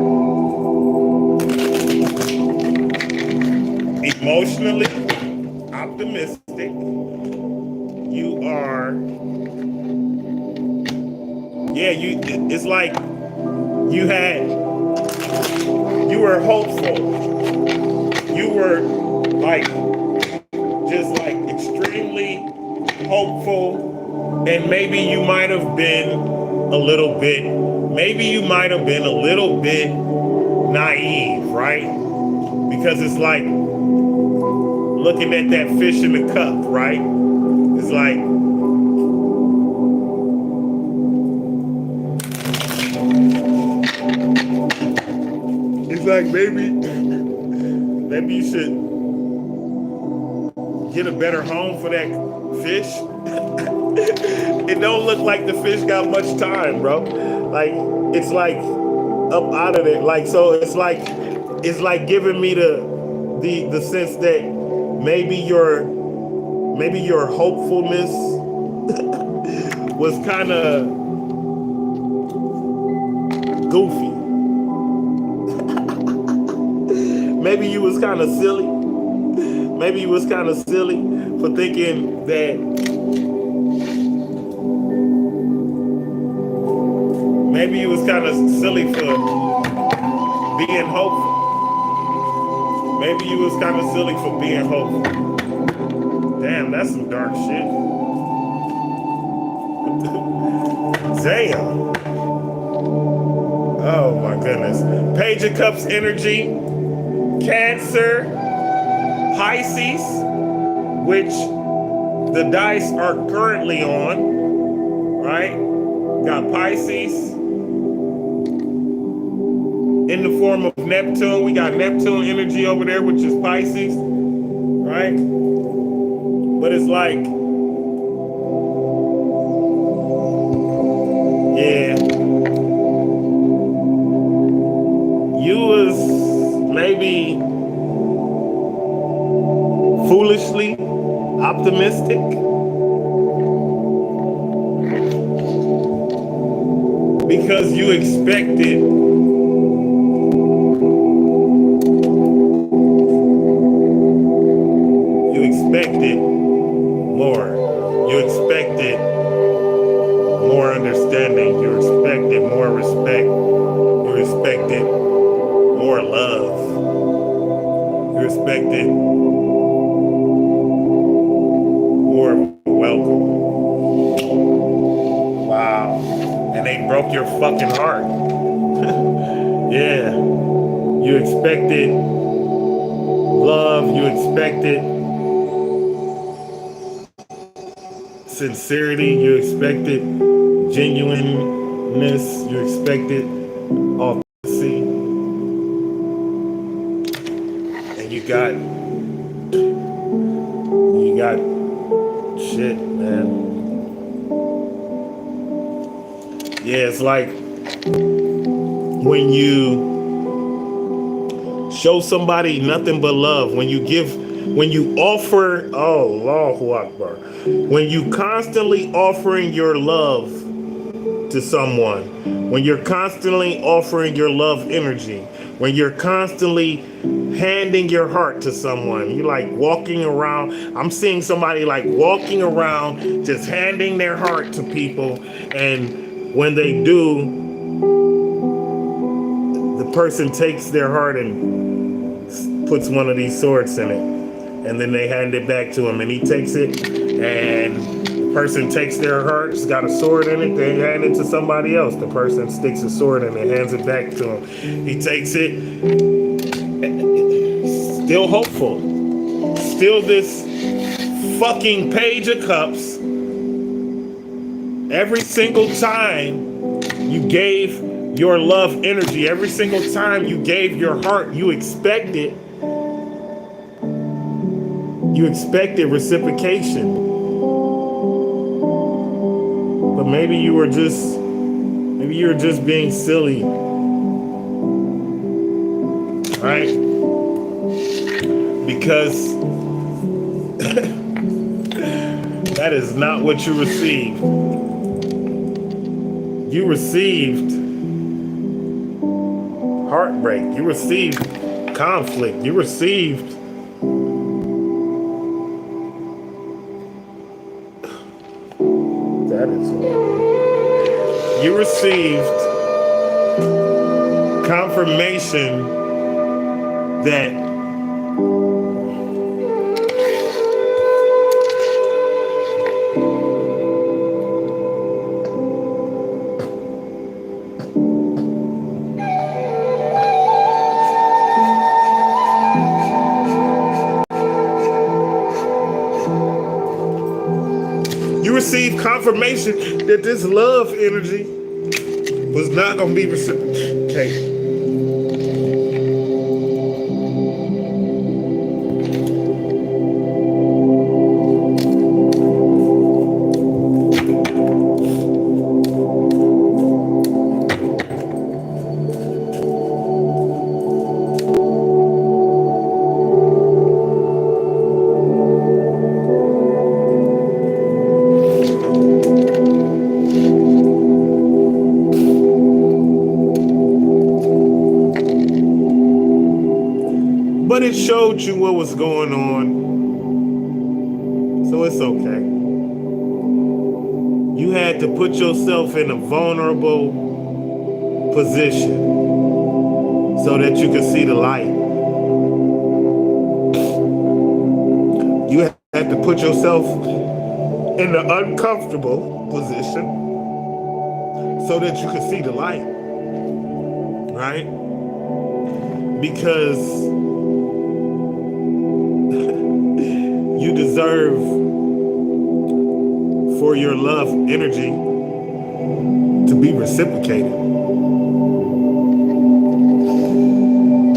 S3: emotionally optimistic. You are, it's like you were hopeful. You were like, just like extremely hopeful. And maybe you might have been a little bit naive, right? Because it's like looking at that fish in the cup, right? It's like, maybe you should get a better home for that fish. It don't look like the fish got much time, bro. Like, it's like up out of it. Like, so it's like giving me the sense that maybe your hopefulness was kind of goofy. Maybe you was kind of silly. Maybe you was kind of silly for thinking that. Maybe you was kind of silly for being hopeful. Maybe you was kind of silly for being hopeful. Damn, that's some dark shit. Damn. Oh my goodness. Page of Cups energy. Cancer. Pisces, which the dice are currently on, right? Got Pisces in the form of Neptune. We got Neptune energy over there, which is Pisces, right? But it's like, yeah, you was maybe foolishly optimistic. Because you expected more. You expected more understanding. You expected more respect. You expected more love. You expected more welcome. Wow. And they broke your fucking heart. Yeah. You expected love. You expected sincerity. You expected genuineness. You expected authenticity. And you got shit, man. Yeah, it's like when you show somebody nothing but love, when you offer, oh, Allahu Akbar, when you constantly offering your love to someone, when you're constantly offering your love energy, when you're constantly handing your heart to someone, you like walking around. I'm seeing somebody like walking around just handing their heart to people, and when they do, the person takes their heart and puts one of these swords in it, and then they hand it back to him, and he takes it, and the person takes their heart, it's got a sword in it, they hand it to somebody else. The person sticks a sword in it, hands it back to him. He takes it, still hopeful, still this fucking page of cups. Every single time you gave your love energy, every single time you gave your heart, you expected reciprocation. But maybe you were just being silly. Right? Because that is not what you received. You received heartbreak. You received conflict. You received you received confirmation that this love energy was not going to be reciprocated. But it showed you what was going on. So it's okay. You had to put yourself in a vulnerable position so that you could see the light. You had to put yourself in an uncomfortable position so that you could see the light. Right? Because you deserve for your love energy to be reciprocated.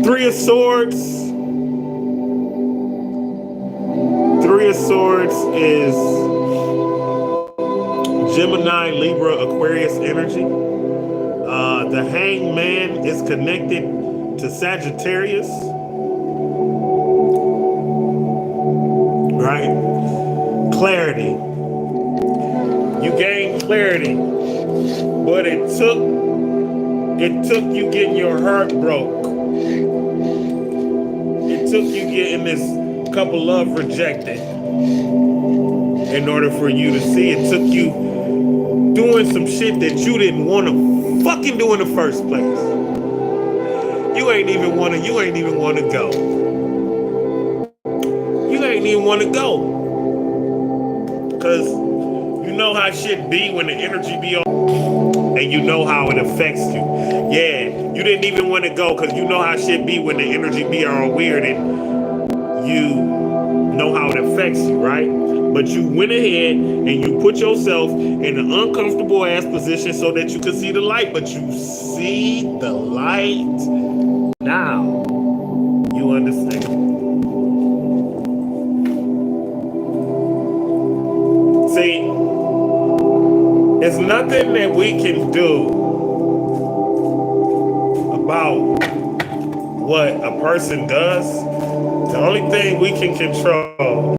S3: Three of Swords. Three of Swords is Gemini, Libra, Aquarius energy. The Hanged Man is connected to Sagittarius. Right? Clarity. You gained clarity, but it took you getting your heart broke. It took you getting this couple love rejected in order for you to see. It took you doing some shit that you didn't want to fucking do in the first place. You ain't even want to go. Even want to go, because you know how shit be when the energy be on, and you know how it affects you. Yeah, you didn't even want to go because you know how shit be when the energy be all weird and you know how it affects you, right? But you went ahead and you put yourself in an uncomfortable ass position so that you could see the light, but you see the light now. You understand? See, there's nothing that we can do about what a person does. The only thing we can control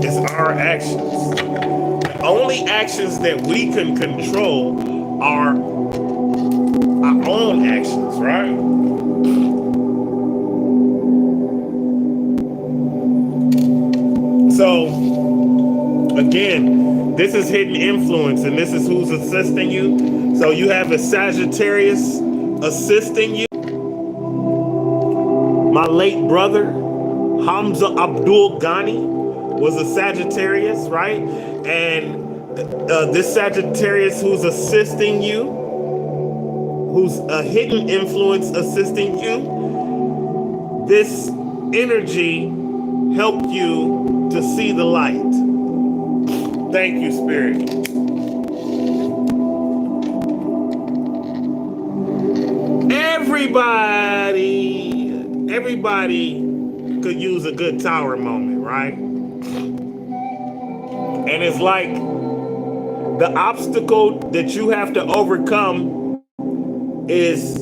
S3: is our actions. The only actions that we can control are our own actions, right? So, again, this is hidden influence, and this is who's assisting you. So you have a Sagittarius assisting you. My late brother, Hamza Abdul Ghani, was a Sagittarius, right? And this Sagittarius who's assisting you, who's a hidden influence assisting you, this energy helped you to see the light. Thank you, Spirit. Everybody could use a good tower moment, right? And it's like the obstacle that you have to overcome is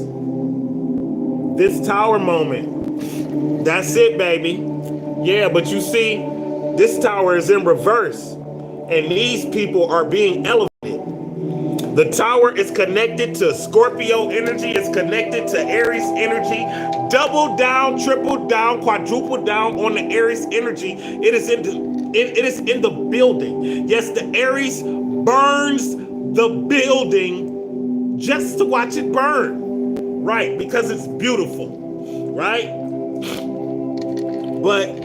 S3: this tower moment. That's it, baby. Yeah, but you see, this tower is in reverse, and these people are being elevated. The tower is connected to Scorpio energy. It's connected to Aries energy. Double down, triple down, quadruple down on the Aries energy. It is in the building. Yes, the Aries burns the building just to watch it burn. Right, because it's beautiful. Right? But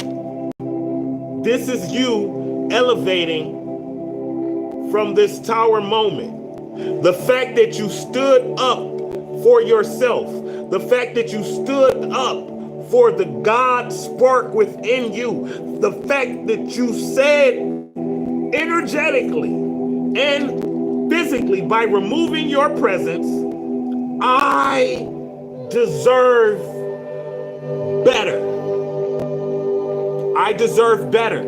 S3: this is you elevating from this tower moment. The fact that you stood up for yourself, the fact that you stood up for the God spark within you, the fact that you said energetically and physically by removing your presence, I deserve better. I deserve better.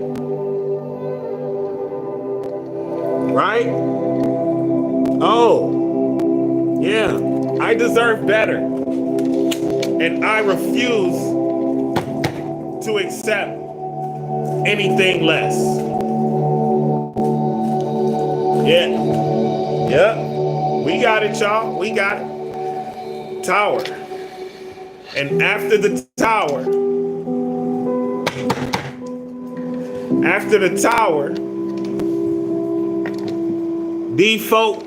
S3: Right? Oh, yeah, I deserve better. And I refuse to accept anything less. Yeah. Yep. We got it, y'all. We got it. Tower. And after the tower, default,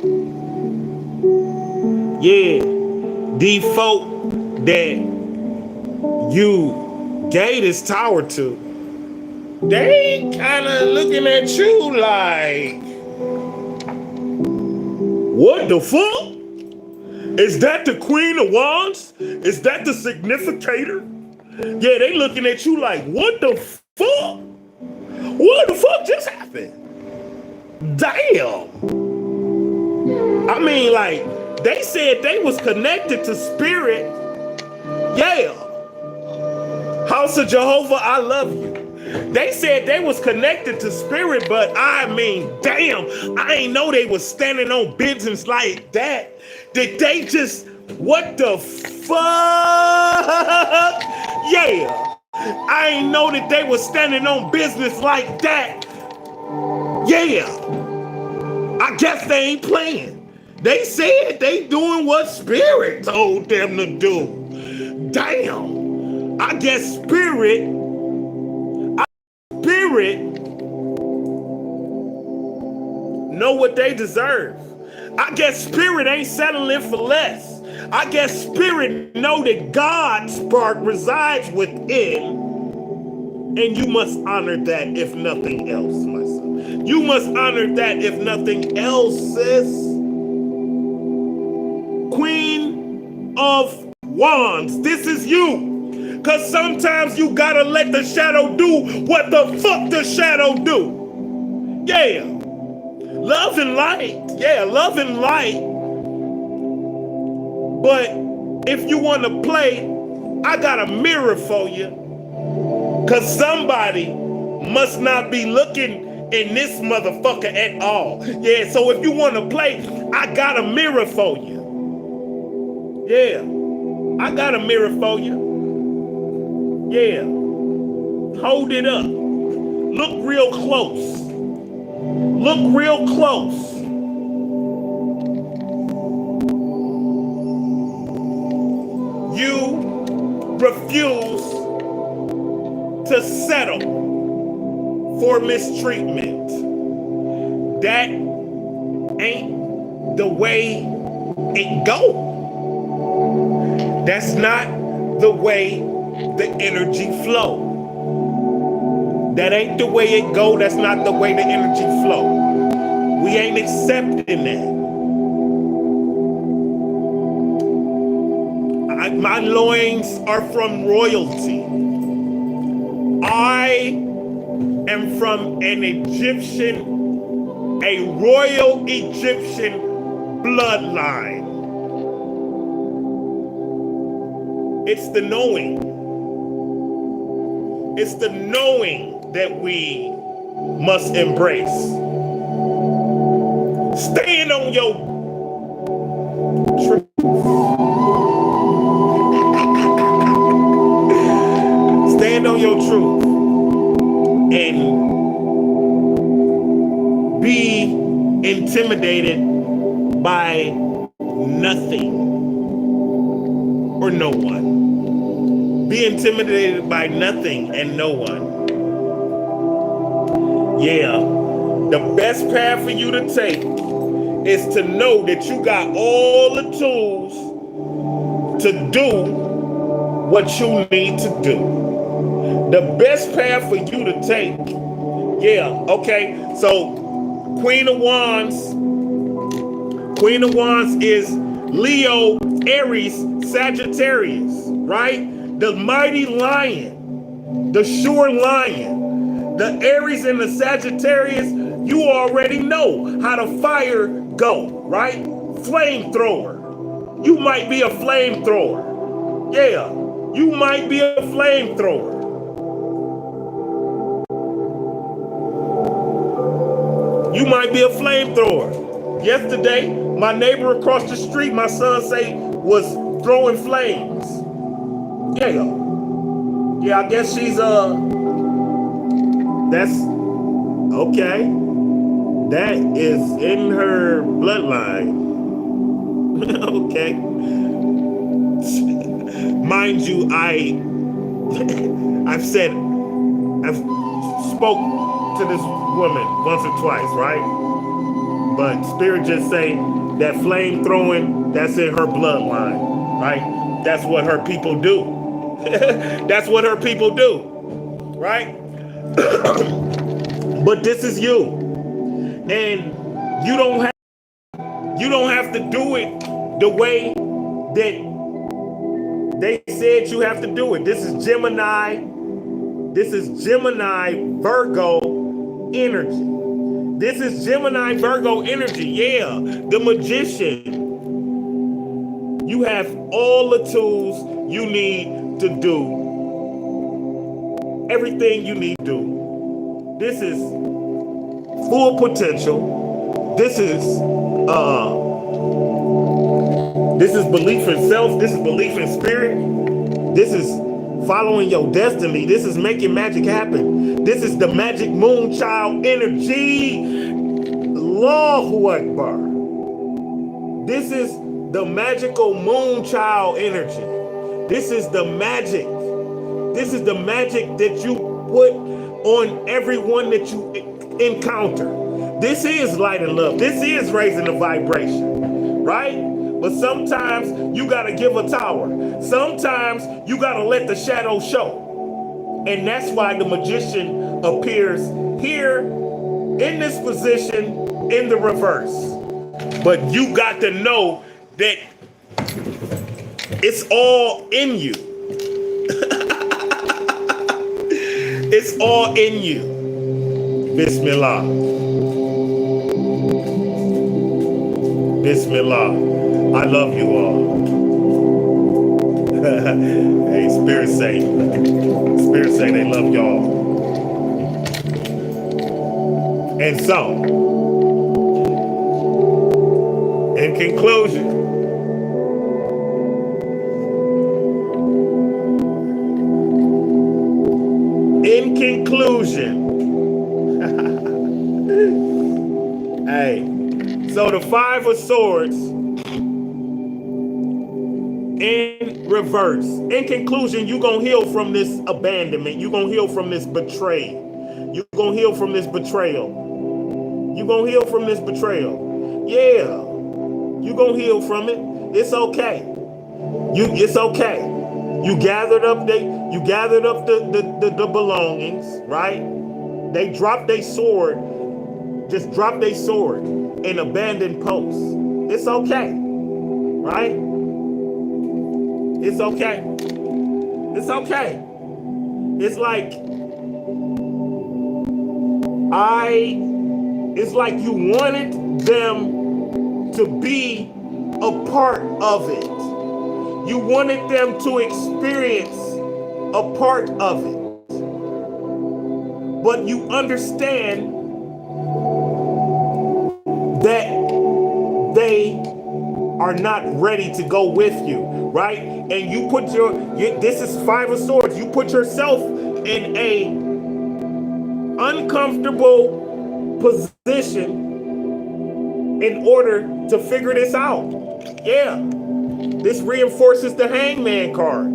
S3: default that you gave this tower to, they kind of looking at you like, what the fuck? Is that the Queen of Wands? Is that the Significator? Yeah, they looking at you like, what the fuck? What the fuck just happened? Damn. I mean, like, they said they was connected to spirit. Yeah. House of Jehovah, I love you. They said they was connected to spirit, but I mean, damn, I ain't know they was standing on business like that. Did they just, what the fuck? Yeah. I ain't know that they was standing on business like that. Yeah. I guess they ain't playing. They said they doing what spirit told them to do. Damn. I guess spirit know what they deserve. I guess spirit ain't settling for less. I guess spirit know that God's spark resides within, and you must honor that if nothing else, my son. You must honor that if nothing else, sis. Queen of Wands. This is you. Because sometimes you gotta let the shadow do what the fuck the shadow do. Yeah. Love and light. Yeah, love and light. But if you want to play, I got a mirror for you. Because somebody must not be looking in this motherfucker at all. Yeah, so if you want to play, I got a mirror for you. Yeah, I got a mirror for you. Yeah, hold it up. Look real close. Look real close. You refuse to settle for mistreatment. That ain't the way it go. That's not the way the energy flow. That ain't the way it go. That's not the way the energy flow. We ain't accepting that. My loins are from royalty. I am from an Egyptian, a royal Egyptian bloodline. It's the knowing. It's the knowing that we must embrace. Stand on your truth. Stand on your truth and be intimidated by nothing or no one. Be intimidated by nothing and no one. Yeah, the best path for you to take is to know that you got all the tools to do what you need to do. The best path for you to take, yeah, okay, so Queen of Wands is Leo, Aries, Sagittarius, right? The mighty lion, the sure lion, the Aries and the Sagittarius, you already know how the fire go, right? Flamethrower. You might be a flamethrower. Yeah, you might be a flamethrower. You might be a flamethrower. Yesterday, my neighbor across the street, my son say, was throwing flames. Yeah. Yeah, I guess she's, that's, okay. That is in her bloodline. Okay. Mind you, I've spoke to this woman once or twice, right? But Spirit just say that flame throwing, that's in her bloodline, right? That's what her people do. That's what her people do, right? But this is you. And you don't have to do it the way that they said you have to do it. This is Gemini. This is Gemini Virgo energy. This is Gemini Virgo energy. Yeah, the magician. You have all the tools you need to do everything you need to do. This is full potential. This is belief in self. This is belief in spirit. This is following your destiny. This is making magic happen. This is the magic moon child energy. Allahu Akbar. This is the magical moon child energy. This is the magic. This is the magic that you put on everyone that you encounter. This is light and love. This is raising the vibration, right? But sometimes you gotta give a tower. Sometimes you gotta let the shadow show. And that's why the magician appears here in this position in the reverse. But you got to know that It's all in you. It's all in you. Bismillah. Bismillah. I love you all. Hey, Spirit say they love y'all. And so, in conclusion, hey, so the Five of Swords in reverse. In conclusion, you're going to heal from this abandonment. You're going to heal from this betrayal. You're going to heal from this betrayal. You're going to heal from this betrayal. Yeah. You're going to heal from it. It's okay. It's okay. You gathered up the belongings, right? They dropped their sword. Just drop their sword and abandon posts. It's okay. Right? It's okay. It's okay. It's like you wanted them to be a part of it. You wanted them to experience a part of it. But you understand that they are not ready to go with you, right? And you put this is Five of Swords. You put yourself in a uncomfortable position in order to figure this out. Yeah. This reinforces the Hangman card.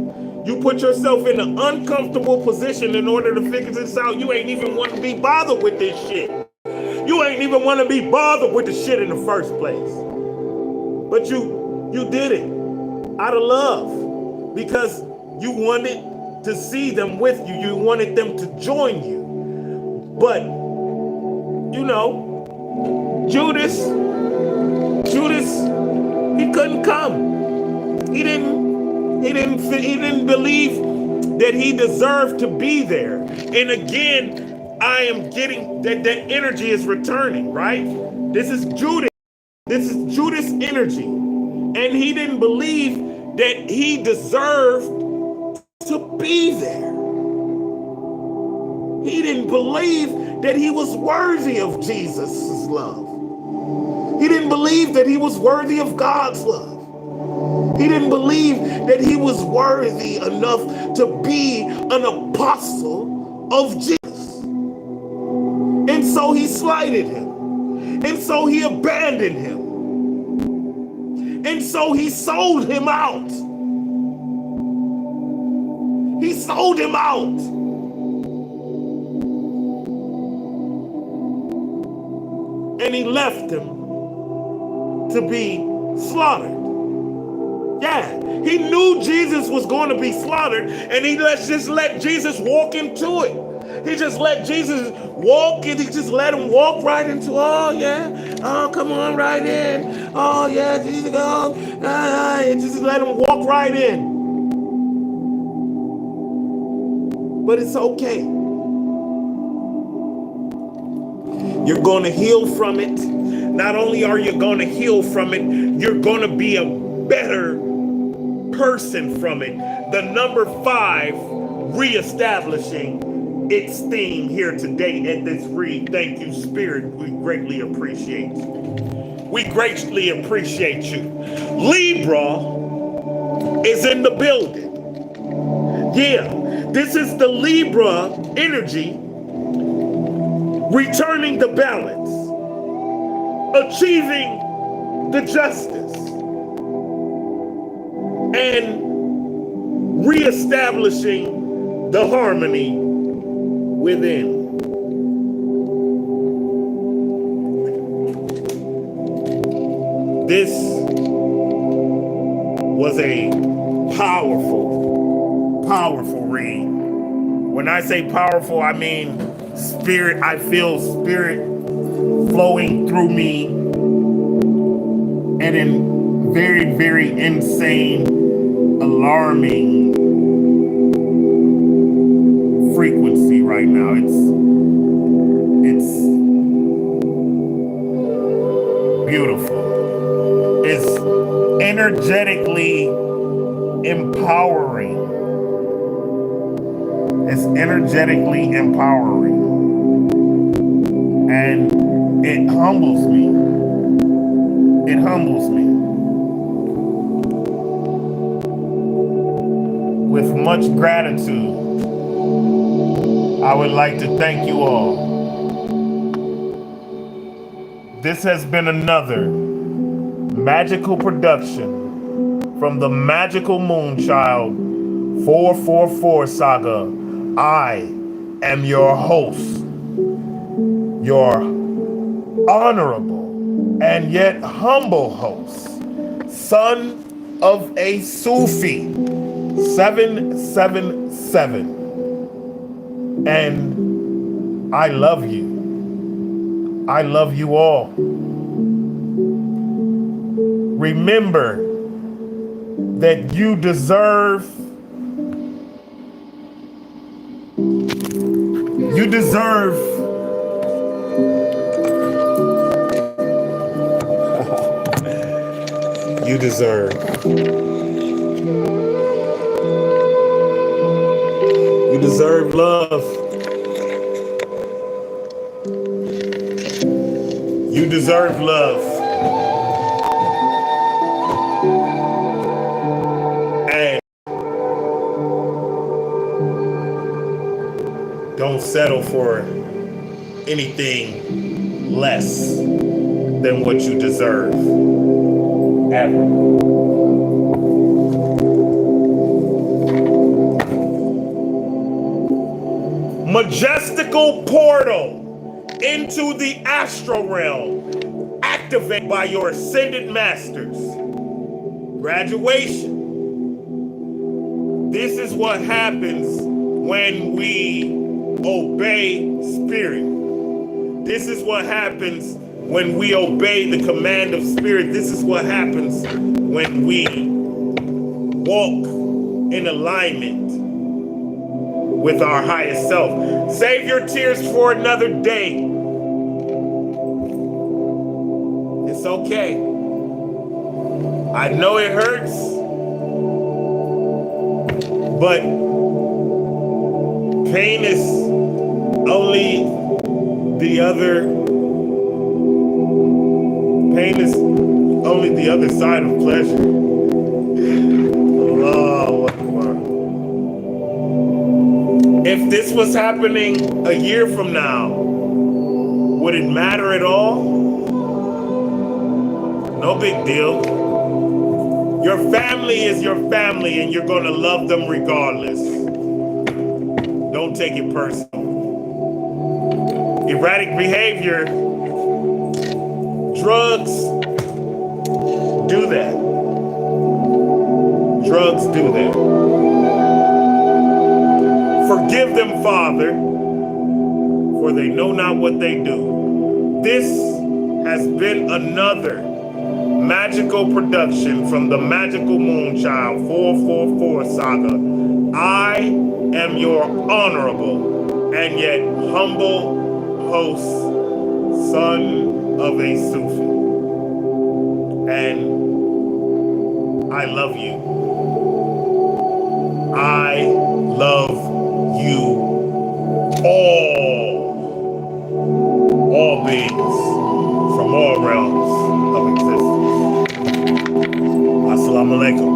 S3: You put yourself in an uncomfortable position in order to figure this out. You ain't even want to be bothered with this shit. You ain't even want to be bothered with the shit in the first place. But you did it out of love because you wanted to see them with you. You wanted them to join you. But, you know, Judas, he couldn't come. He didn't believe that he deserved to be there. And again, I am getting that energy is returning, right? This is Judas. This is Judas energy. And he didn't believe that he deserved to be there. He didn't believe that he was worthy of Jesus' love. He didn't believe that he was worthy of God's love. He didn't believe that he was worthy enough to be an apostle of Jesus. And so he slighted him. And so he abandoned him. And so he sold him out. He sold him out. And he left him to be slaughtered. Yeah, he knew Jesus was going to be slaughtered, and he just let Jesus walk into it. He just let Jesus walk, and he just let him walk right into, oh yeah, oh come on right in, oh yeah, Jesus, go, and just let him walk right in. But it's okay. You're going to heal from it. Not only are you going to heal from it, you're going to be a better person from it. The number 5, reestablishing its theme here today at this read. Thank you, Spirit. We greatly appreciate you. We greatly appreciate you. Libra is in the building. Yeah, this is the Libra energy returning the balance, achieving the justice, and reestablishing the harmony within. This was a powerful read. When I say powerful, I mean spirit. I feel spirit flowing through me at a very, very insane alarming frequency right now. It's beautiful. It's energetically empowering. It's energetically empowering. And it humbles me. It humbles me. With much gratitude, I would like to thank you all. This has been another magical production from the Magical Moonchild 444 Saga. I am your host, your honorable and yet humble host, son of a Sufi, 777. And I love you. I love you all. Remember that you deserve you deserve love. You deserve love. And don't settle for anything less than what you deserve. Ever. Majestical portal into the astral realm activated by your ascended masters. Graduation. This is what happens when we obey spirit. This is what happens when we obey the command of spirit. This is what happens when we walk in alignment with our highest self. Save your tears for another day. It's okay. I know it hurts, but pain is only the other side of pleasure. Allahu Akbar. If this was happening a year from now, would it matter at all? No big deal. Your family is your family and you're gonna love them regardless. Don't take it personal. Erratic behavior, drugs do that. Drugs do that. Forgive them, Father, for they know not what they do. This has been another magical production from the Magical Moonchild 444 Saga. I am your honorable and yet humble host, son of a Sufi. And I love you. I love you all beings from all realms of existence. Assalamu alaikum.